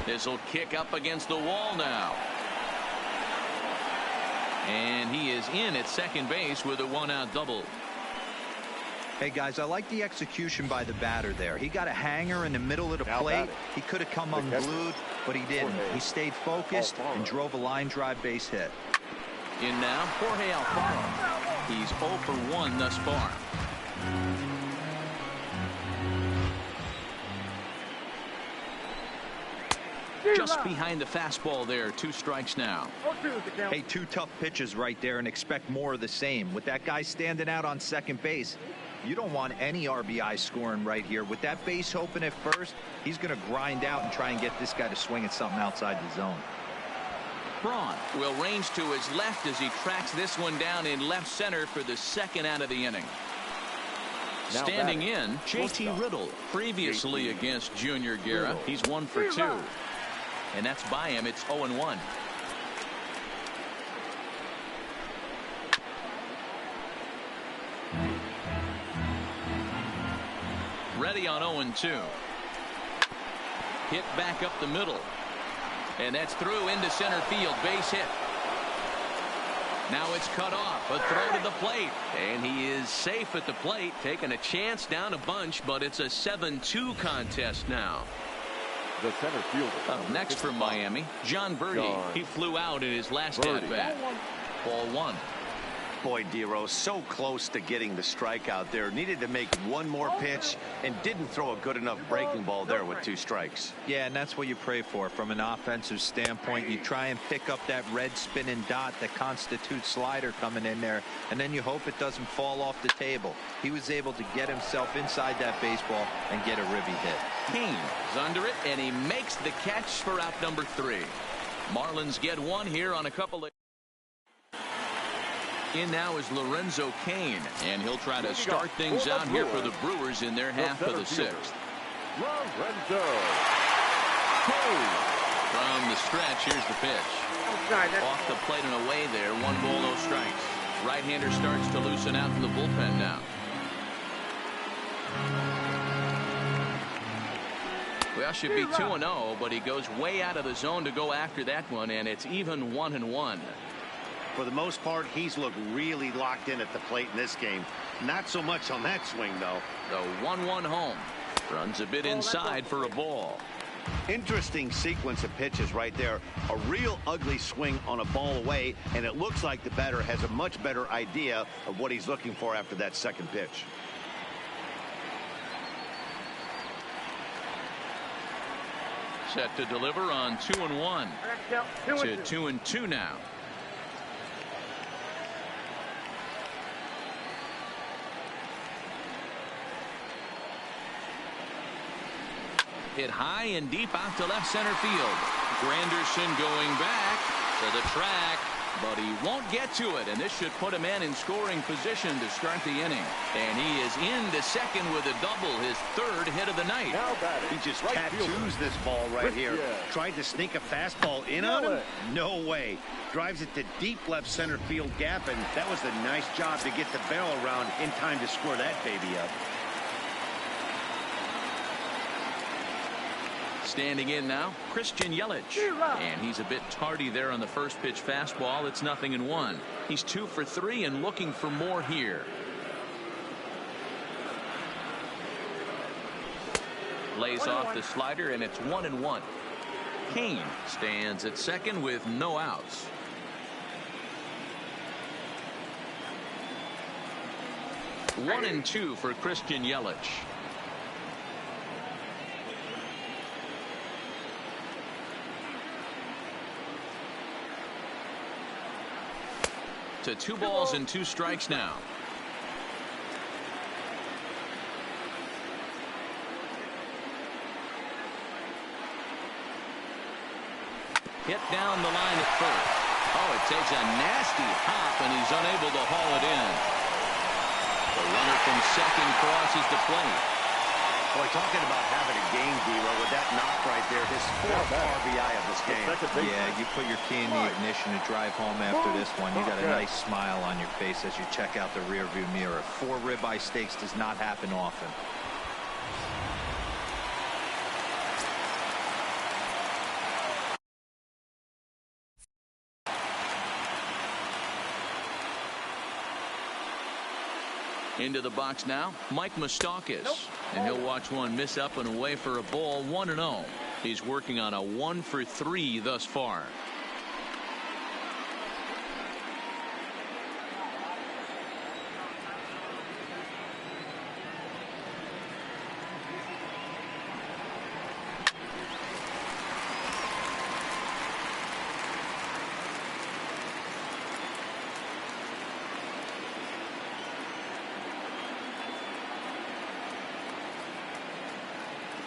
This will kick up against the wall now. And he is in at second base with a 1-out double. Hey guys, I like the execution by the batter there. He got a hanger in the middle of the plate. He could have come unglued, but he didn't. He stayed focused and drove a line drive base hit. In now, Jorge Alfaro. He's 0 for 1 thus far. Just behind the fastball there. 2 strikes now. Hey, 2 tough pitches right there, and expect more of the same. With that guy standing out on second base, you don't want any RBI scoring right here. With that base open at first, he's going to grind out and try and get this guy to swing at something outside the zone. Braun will range to his left as he tracks this one down in left center for the second out of the inning. Standing in, JT Riddle, previously against Junior Guerra. He's 1 for 2. And that's by him. It's 0-1. Ready on 0-2. Hit back up the middle. And that's through into center field. Base hit. Now it's cut off. A throw to the plate. And he is safe at the plate. Taking a chance down a bunch, but it's a 7-2 contest now. The center fielder. Up next from Miami, John Birdie. He flew out in his last at-bat. Ball 1. Boy, Dero, so close to getting the strikeout there. Needed to make one more pitch and didn't throw a good enough breaking ball there with 2 strikes. Yeah, and that's what you pray for from an offensive standpoint. You try and pick up that red spinning dot that constitutes slider coming in there, and then you hope it doesn't fall off the table. He was able to get himself inside that baseball and get a ribby hit. Kane is under it, and he makes the catch for out number 3. Marlins get one here on a couple of... In now is Lorenzo Cain, and he'll try to start things out here for the Brewers in their half of the 6th. Lorenzo. From the stretch, here's the pitch. Off the plate and away there. 1 ball, no strikes. Right-hander starts to loosen out from the bullpen now. Well, should be 2-0, but he goes way out of the zone to go after that one, and it's even 1-1. For the most part, he's looked really locked in at the plate in this game. Not so much on that swing, though. The 1-1 home. Runs a bit inside for a ball. Interesting sequence of pitches right there. A real ugly swing on a ball away, and it looks like the batter has a much better idea of what he's looking for after that second pitch. Set to deliver on 2-1. To 2-2 now. Hit high and deep out to left center field. Granderson going back to the track, but he won't get to it, and this should put a man in scoring position to start the inning. And he is into second with a double, his 3rd hit of the night. He just tattoos this ball right here. Tried to sneak a fastball in on him? No way. Drives it to deep left center field gap, and that was a nice job to get the barrel around in time to score that baby up. Standing in now, Christian Yelich. And he's a bit tardy there on the first pitch fastball. It's 0-1. He's 2 for 3 and looking for more here. Lays off the slider, and it's 1-1. Kane stands at second with no outs. One and 2 for Christian Yelich. to 2 balls and 2 strikes now. Hit down the line at first. Oh, it takes a nasty hop, and he's unable to haul it in. The runner from second crosses the plate. Boy, talking about having a game, Dero, with that knock right there, his 4th RBI of this game. Yeah, you put your key in the ignition to drive home after this one. You got a nice smile on your face as you check out the rearview mirror. 4 ribeye steaks does not happen often. Into the box now, Mike Moustakas. And he'll watch one miss up and away for a ball, 1-0. He's working on a 1 for 3 thus far.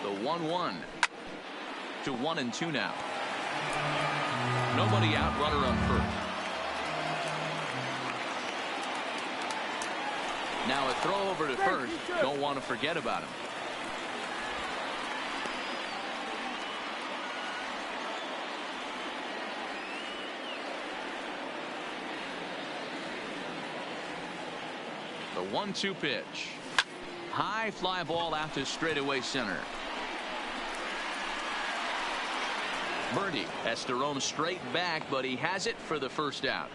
The 1-1 to 1-2 now. Nobody out, runner on first. Now a throw over to first. Don't want to forget about him. The 1-2 pitch. High fly ball out to straightaway center. Birdie has to roam straight back, but he has it for the first out.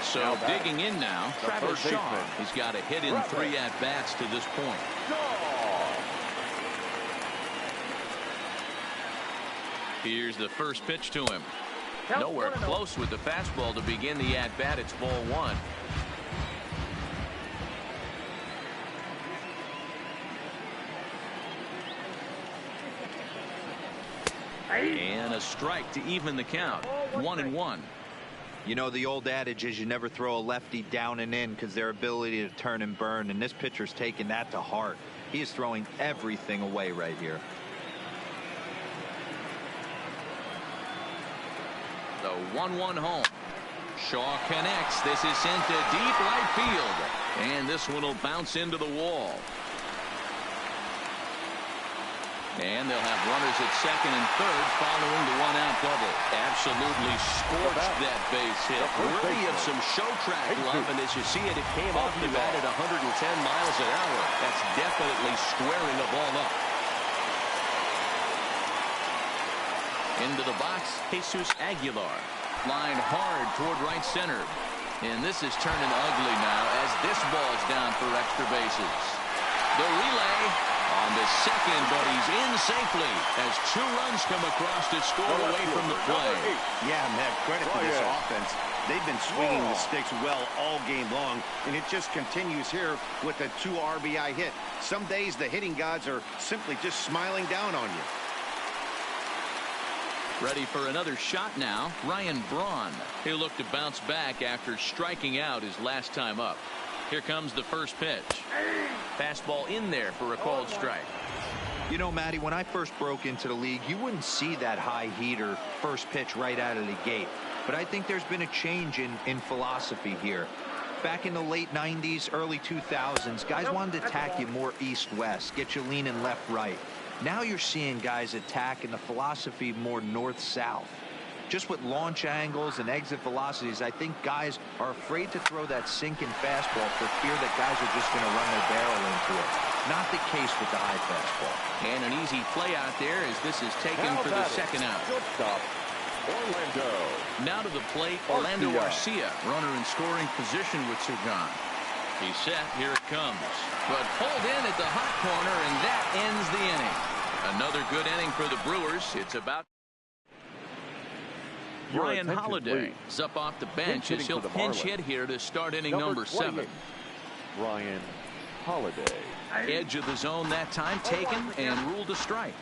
So digging in now, Travis Shaw. He's got a hit in 3 at-bats to this point. Here's the first pitch to him. Nowhere close with the fastball to begin the at-bat. It's ball 1. And a strike to even the count. 1-1. You know, the old adage is you never throw a lefty down and in because their ability to turn and burn, and this pitcher's taking that to heart. He is throwing everything away right here. The 1-1 home. Shaw connects. This is sent to deep right field, and this one will bounce into the wall. And they'll have runners at second and third following the 1-out double. Absolutely scorched that base hit. Worthy of some show track love, and as you see it, it came off the bat at 110 miles an hour. That's definitely squaring the ball up. Into the box, Jesus Aguilar. Lined hard toward right center. And this is turning ugly now as this ball is down for extra bases. The relay on the second, but he's in safely as 2 runs come across to score away from the play. Yeah, Matt, credit to this offense. They've been swinging the sticks well all game long, and it just continues here with a 2 RBI hit. Some days the hitting gods are simply just smiling down on you. Ready for another shot now, Ryan Braun. He'll look to bounce back after striking out his last time up. Here comes the first pitch. Fastball in there for a called strike. You know, Matty, when I first broke into the league, you wouldn't see that high heater first pitch right out of the gate. But I think there's been a change in philosophy here. Back in the late 90s, early 2000s, guys wanted to attack you more east-west, get you leaning left-right. Now you're seeing guys attack in the philosophy more north-south. Just with launch angles and exit velocities, I think guys are afraid to throw that sinking fastball for fear that guys are just going to run their barrel into it. Not the case with the high fastball. And an easy play out there as this is taken for the second out. Shortstop, Orlando. Now to the plate, Orlando Arcia, runner in scoring position with Sugan. He's set, here it comes. But pulled in at the hot corner, and that ends the inning. Another good inning for the Brewers. It's about Ryan Holiday is up off the bench as he'll pinch hit here to start inning number 7. Ryan Holiday. Edge of the zone that time taken and ruled a strike.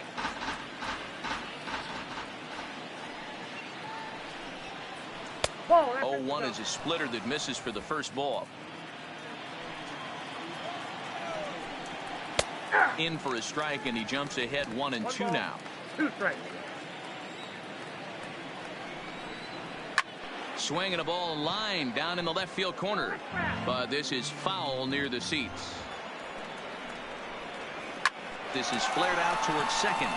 0-1 is a splitter that misses for the first ball. In for a strike, and he jumps ahead 1-2 now. 2 strikes. Swinging a ball line down in the left field corner, but this is foul near the seats. This is flared out towards second.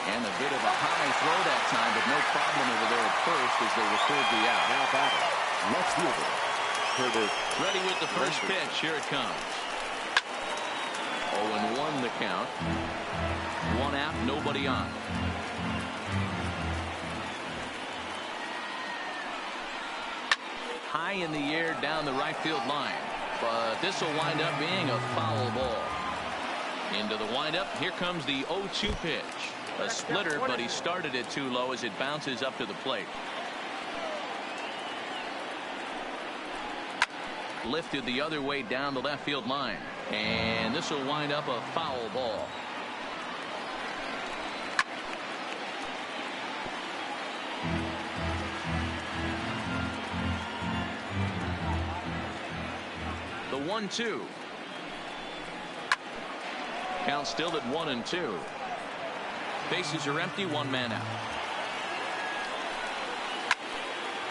And a bit of a high throw that time, but no problem over there at first as they record the out. Now batting, left fielder, Curtis. Ready with the first pitch. Here it comes. 0-1 the count. 1 out, nobody on. High in the air down the right field line, but this will wind up being a foul ball. Into the windup. Here comes the 0-2 pitch. A splitter, but he started it too low as it bounces up to the plate. Lifted the other way down the left field line, and this will wind up a foul ball. The 1-2. Count still at 1-2. Bases are empty, 1 man out.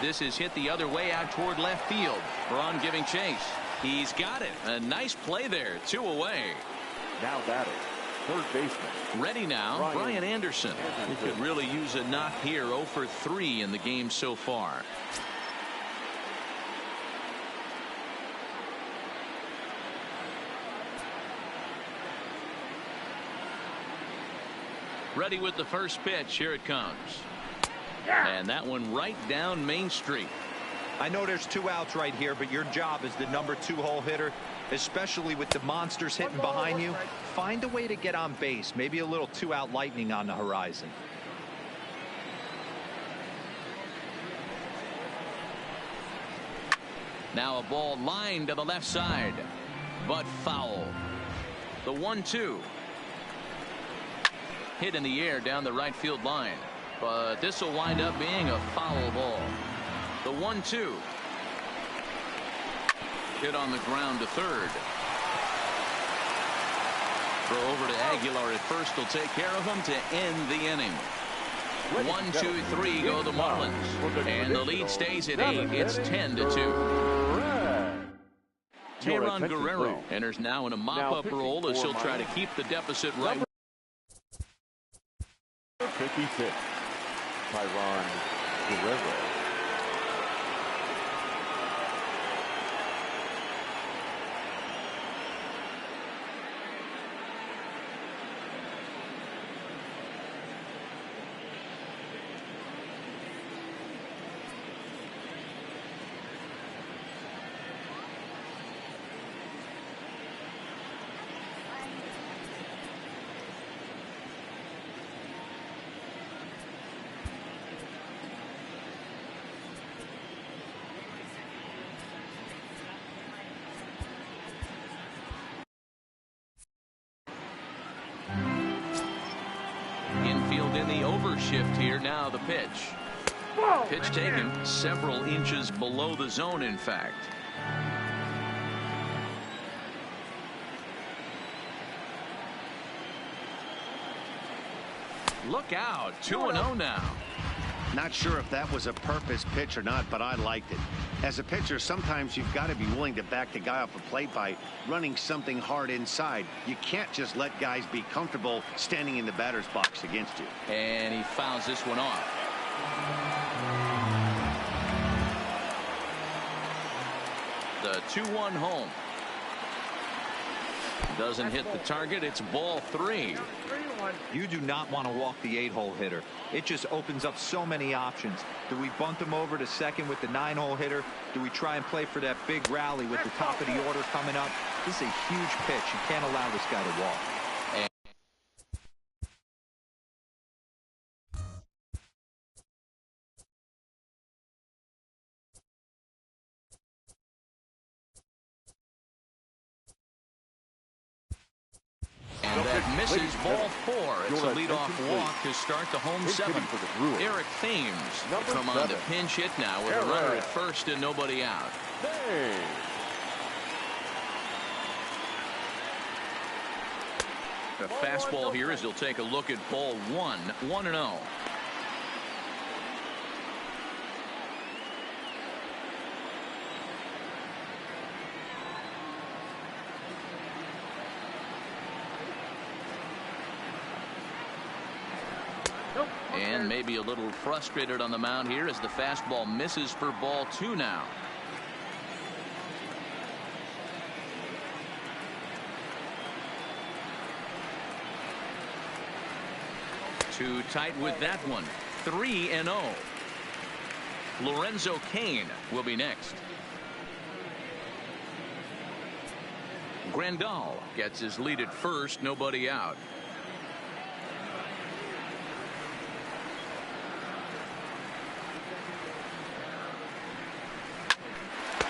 This is hit the other way out toward left field. Braun giving chase. He's got it. A nice play there. 2 away. Now batting, third baseman. Ready now, Brian Anderson. He could really use a knock here. 0 for 3 in the game so far. Ready with the first pitch. Here it comes. And that one right down Main Street. I know there's 2 outs right here, but your job as the number 2 hole hitter, especially with the monsters hitting behind you, find a way to get on base. Maybe a little 2-out lightning on the horizon. Now a ball lined to the left side, but foul. The 1-2. Hit in the air down the right field line, but this will wind up being a foul ball. The 1-2. Hit on the ground to third. Throw over to Aguilar at first will take care of him to end the inning. 1, 2, 3 go the Marlins, and the lead stays at 8. It's 10-2. Tayron Guerrero enters now in a mop-up role as he'll try to keep the deficit right. 56, Tayron Guerrero. Infield in the overshift here. Now the pitch. Pitch taken several inches below the zone, in fact. Look out. 2-0 now. Not sure if that was a purpose pitch or not, but I liked it. As a pitcher, sometimes you've got to be willing to back the guy off the plate by running something hard inside. You can't just let guys be comfortable standing in the batter's box against you. And he fouls this one off. The 2-1 home. Doesn't hit the target. It's ball 3. You do not want to walk the 8-hole hitter. It just opens up so many options. Do we bunt him over to second with the 9-hole hitter? Do we try and play for that big rally with the top of the order coming up? This is a huge pitch. You can't allow this guy to walk. And that This is ball 4. It's a leadoff walk to start the home 7th. Eric Thames will come on to pinch hit now with a runner at first and nobody out. A fastball here as he'll take a look at ball 1. 1-0. And maybe a little frustrated on the mound here as the fastball misses for ball 2 now. Too tight with that one. 3-0. Lorenzo Cain will be next. Grandal gets his lead at first, nobody out.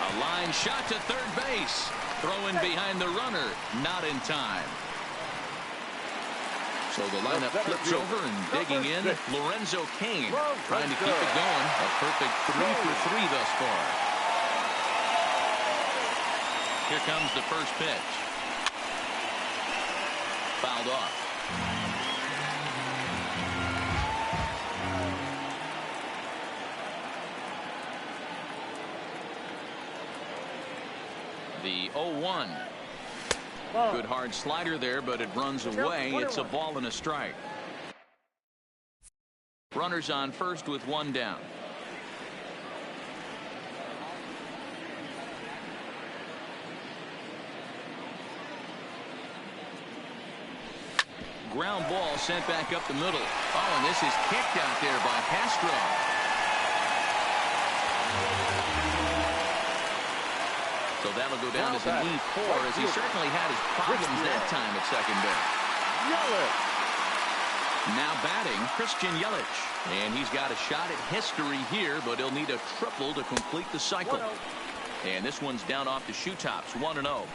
A line shot to third base. Throwing behind the runner, not in time. So the lineup flips over and digging in. Lorenzo Cain trying to keep it going. A perfect 3 for 3 thus far. Here comes the first pitch. Fouled off. The 0-1. Good hard slider there, but it runs away. It's a ball and a strike. Runners on first with 1 down. Ground ball sent back up the middle. Oh, and this is kicked out there by Castro. So that'll go down as an E4 as he certainly had his problems that time at second base. Now batting, Christian Yelich. And he's got a shot at history here, but he'll need a triple to complete the cycle. And this one's down off the shoe tops, 1-0.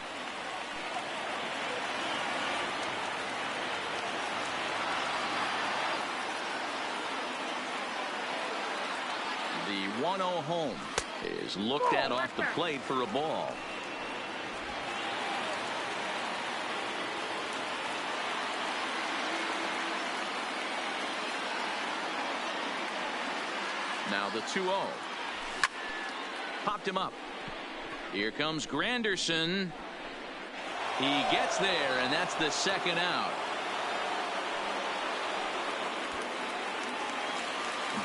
The 1-0 home is looked at off the plate for a ball. Now the 2-0. Popped him up. Here comes Granderson. He gets there, and that's the second out.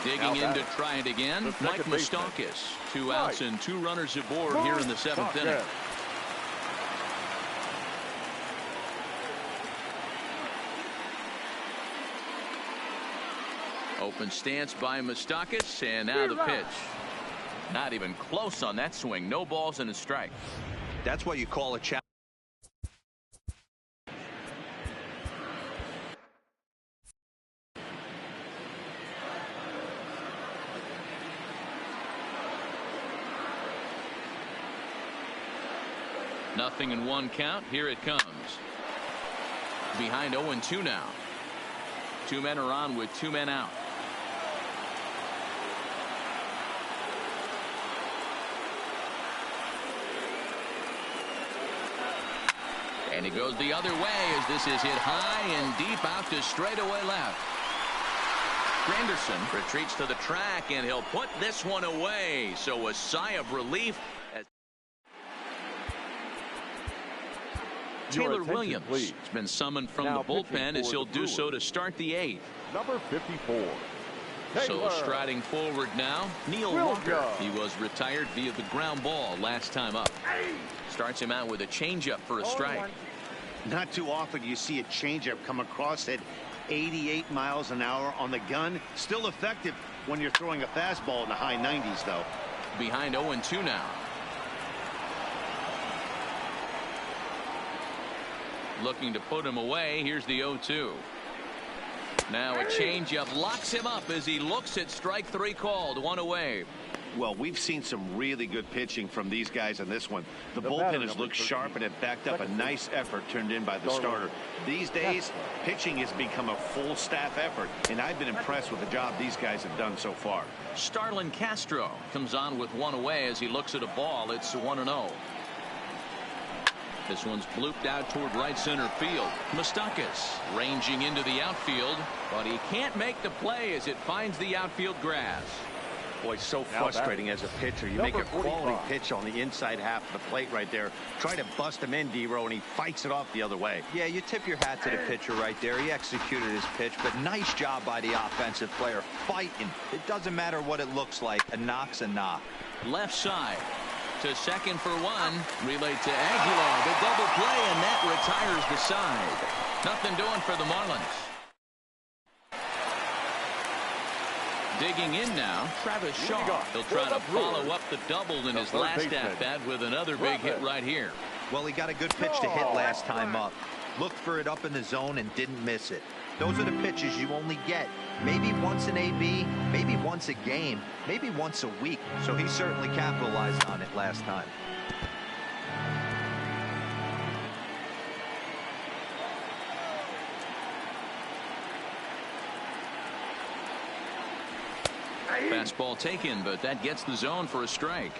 Digging in to try it again. Mike Moustakas. 2 outs and 2 runners aboard here in the 7th inning. Open stance by Moustakas, and now the pitch. Not even close on that swing. No balls and a strike. That's what you call a challenge. Nothing in 1 count. Here it comes. Behind 0-2 now. 2 men are on with 2 men out. And he goes the other way as this is hit high and deep out to straightaway left. Granderson retreats to the track, and he'll put this one away. So a sigh of relief. Taylor Williams has been summoned from the bullpen as he'll do so to start the 8th. Number 54. So striding forward now, Neil Walker. He was retired via the ground ball last time up. Starts him out with a changeup for a strike. Not too often you see a changeup come across at 88 miles an hour on the gun. Still effective when you're throwing a fastball in the high 90s, though. Behind 0-2 now. Looking to put him away. Here's the 0-2. Now a changeup locks him up as he looks at strike 3 called. 1 away. Well, we've seen some really good pitching from these guys on this one. The bullpen has looked sharp and it backed up a nice effort turned in by the starter. These days, pitching has become a full staff effort, and I've been impressed with the job these guys have done so far. Starlin Castro comes on with one away as he looks at a ball. It's 1-0. This one's blooped out toward right center field. Moustakas ranging into the outfield, but he can't make the play as it finds the outfield grass. Boy, so frustrating as a pitcher. You make a quality pitch on the inside half of the plate right there. Try to bust him in, D-Row, and he fights it off the other way. Yeah, you tip your hat to the pitcher right there. He executed his pitch, but nice job by the offensive player fighting. It doesn't matter what it looks like. A knock's a knock. Left side to second for one. Relay to Aguilar. The double play, and that retires the side. Nothing doing for the Marlins. Digging in now, Travis Shaw. He'll try to follow up the double in his last at-bat with another big hit right here. Well, he got a good pitch to hit last time up. Looked for it up in the zone and didn't miss it. Those are the pitches you only get maybe once in AB, maybe once a game, maybe once a week. So he certainly capitalized on it last time. Fastball taken, but that gets the zone for a strike.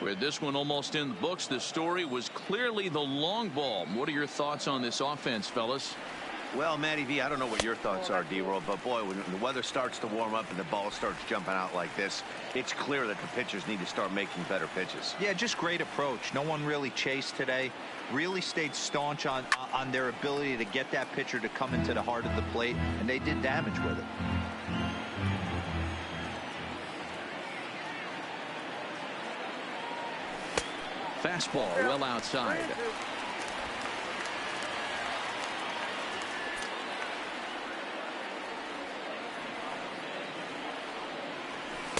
With this one almost in the books, the story was clearly the long ball. What are your thoughts on this offense, fellas? Well, Matty V, I don't know what your thoughts are, D-Roll, but boy, when the weather starts to warm up and the ball starts jumping out like this, it's clear that the pitchers need to start making better pitches. Yeah, just great approach. No one really chased today. Really stayed staunch on their ability to get that pitcher to come into the heart of the plate, and they did damage with it. Fastball well outside.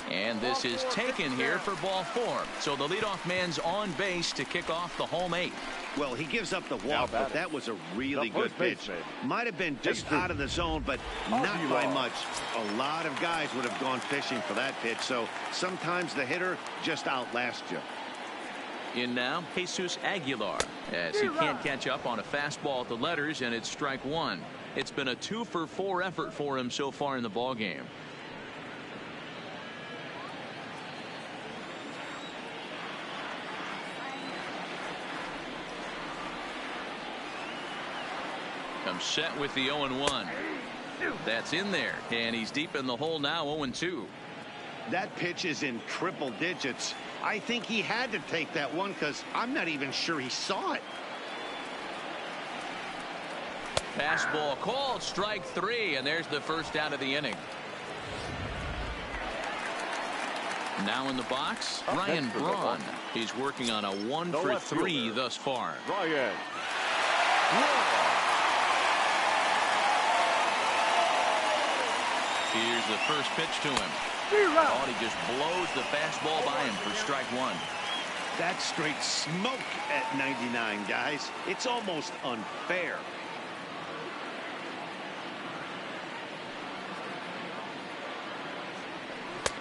And this is taken here for ball four. So the leadoff man's on base to kick off the home eighth. Well, he gives up the walk, but that was a really good pitch. Might have been just out of the zone, but not by much. A lot of guys would have gone fishing for that pitch, so sometimes the hitter just outlasts you. In now, Jesus Aguilar, as he can't catch up on a fastball at the letters, and it's strike one. It's been a 2-for-4 effort for him so far in the ballgame. Comes set with the 0-1. That's in there, and he's deep in the hole now, 0-2. That pitch is in triple digits. I think he had to take that one because I'm not even sure he saw it. Fastball called, strike three, and there's the first out of the inning. Now in the box, Ryan Braun. He's working on a 1-for-3 thus far. Ryan. Here's the first pitch to him. Oh, he just blows the fastball by him for strike one. That's straight smoke at 99, guys. It's almost unfair.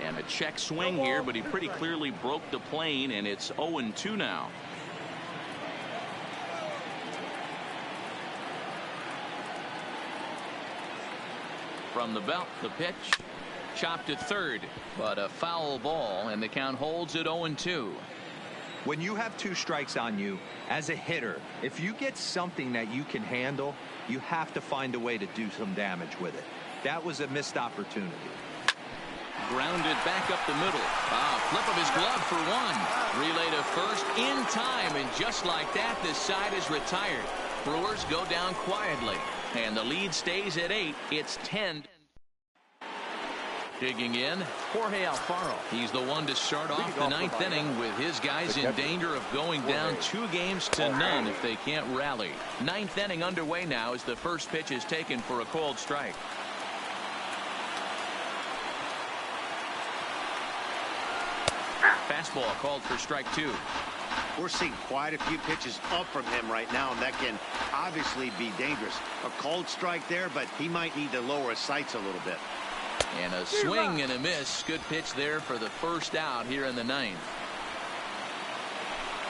And a check swing here, but he pretty clearly broke the plane, and it's 0-2 now. From the belt, the pitch. Chopped at third, but a foul ball, and the count holds at 0-2. When you have two strikes on you, as a hitter, if you get something that you can handle, you have to find a way to do some damage with it. That was a missed opportunity. Grounded back up the middle. Flip of his glove for one. Relay to first in time, and just like that, this side is retired. Brewers go down quietly, and the lead stays at 8. It's 10. Digging in, Jorge Alfaro. He's the one to start off the ninth inning with his guys in danger of going down 2-0 if they can't rally. Ninth inning underway now as the first pitch is taken for a called strike. Fastball called for strike two. We're seeing quite a few pitches up from him right now, and that can obviously be dangerous. A called strike there, but he might need to lower his sights a little bit. And a swing and a miss. Good pitch there for the first out here in the ninth.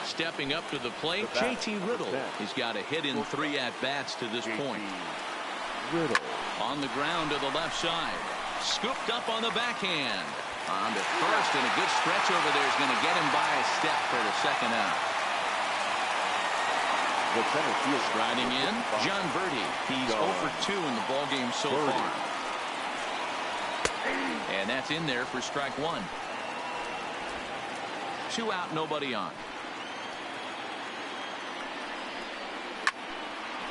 Stepping up to the plate, JT Riddle. He's got a hit in 3 at-bats to this point. Riddle. On the ground to the left side. Scooped up on the backhand. On to first, and a good stretch over there is going to get him by a step for the second out. The center field. Striding in, John Verdi. He's 0 for 2 in the ballgame so far. And that's in there for strike 1. 2 out, nobody on.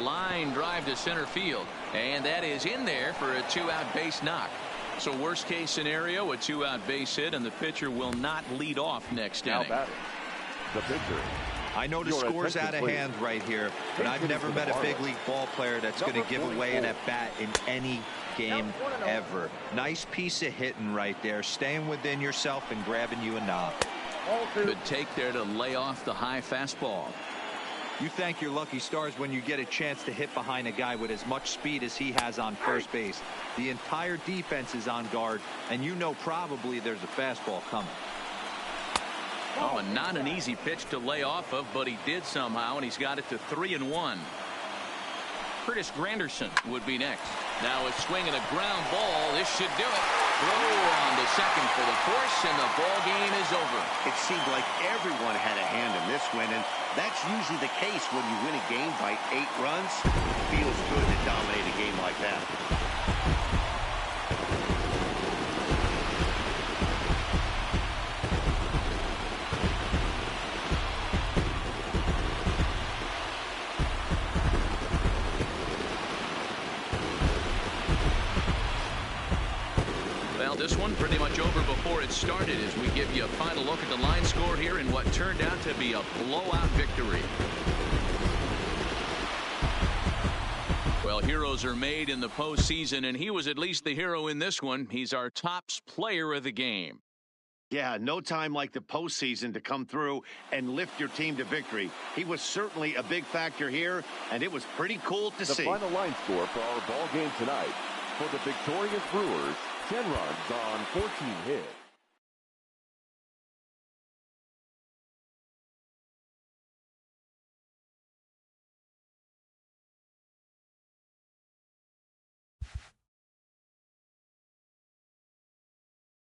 Line drive to center field, and that is in there for a 2-out base knock. So worst case scenario, a 2-out base hit, and the pitcher will not lead off next inning. The pitcher. I know the score's out of hand right here, but I've never met a big league ball player that's going to give away an at-bat in any game ever. Nice piece of hitting right there, staying within yourself and grabbing you a knob. Good take there to lay off the high fastball. You thank your lucky stars when you get a chance to hit behind a guy with as much speed as he has on first base. The entire defense is on guard, and you know probably there's a fastball coming. Oh, and not an easy pitch to lay off of, but he did somehow, and he's got it to 3-1. Curtis Granderson would be next. Now a swing and a ground ball. This should do it. Throw on to second for the force, and the ball game is over. It seemed like everyone had a hand in this win, and that's usually the case when you win a game by 8 runs. It feels good to dominate a game like that. This one pretty much over before it started as we give you a final look at the line score here in what turned out to be a blowout victory. Well, heroes are made in the postseason, and he was at least the hero in this one. He's our top player of the game. Yeah, no time like the postseason to come through and lift your team to victory. He was certainly a big factor here, and it was pretty cool to see. The final line score for our ball game tonight. For the victorious Brewers, 10 runs on 14 hits.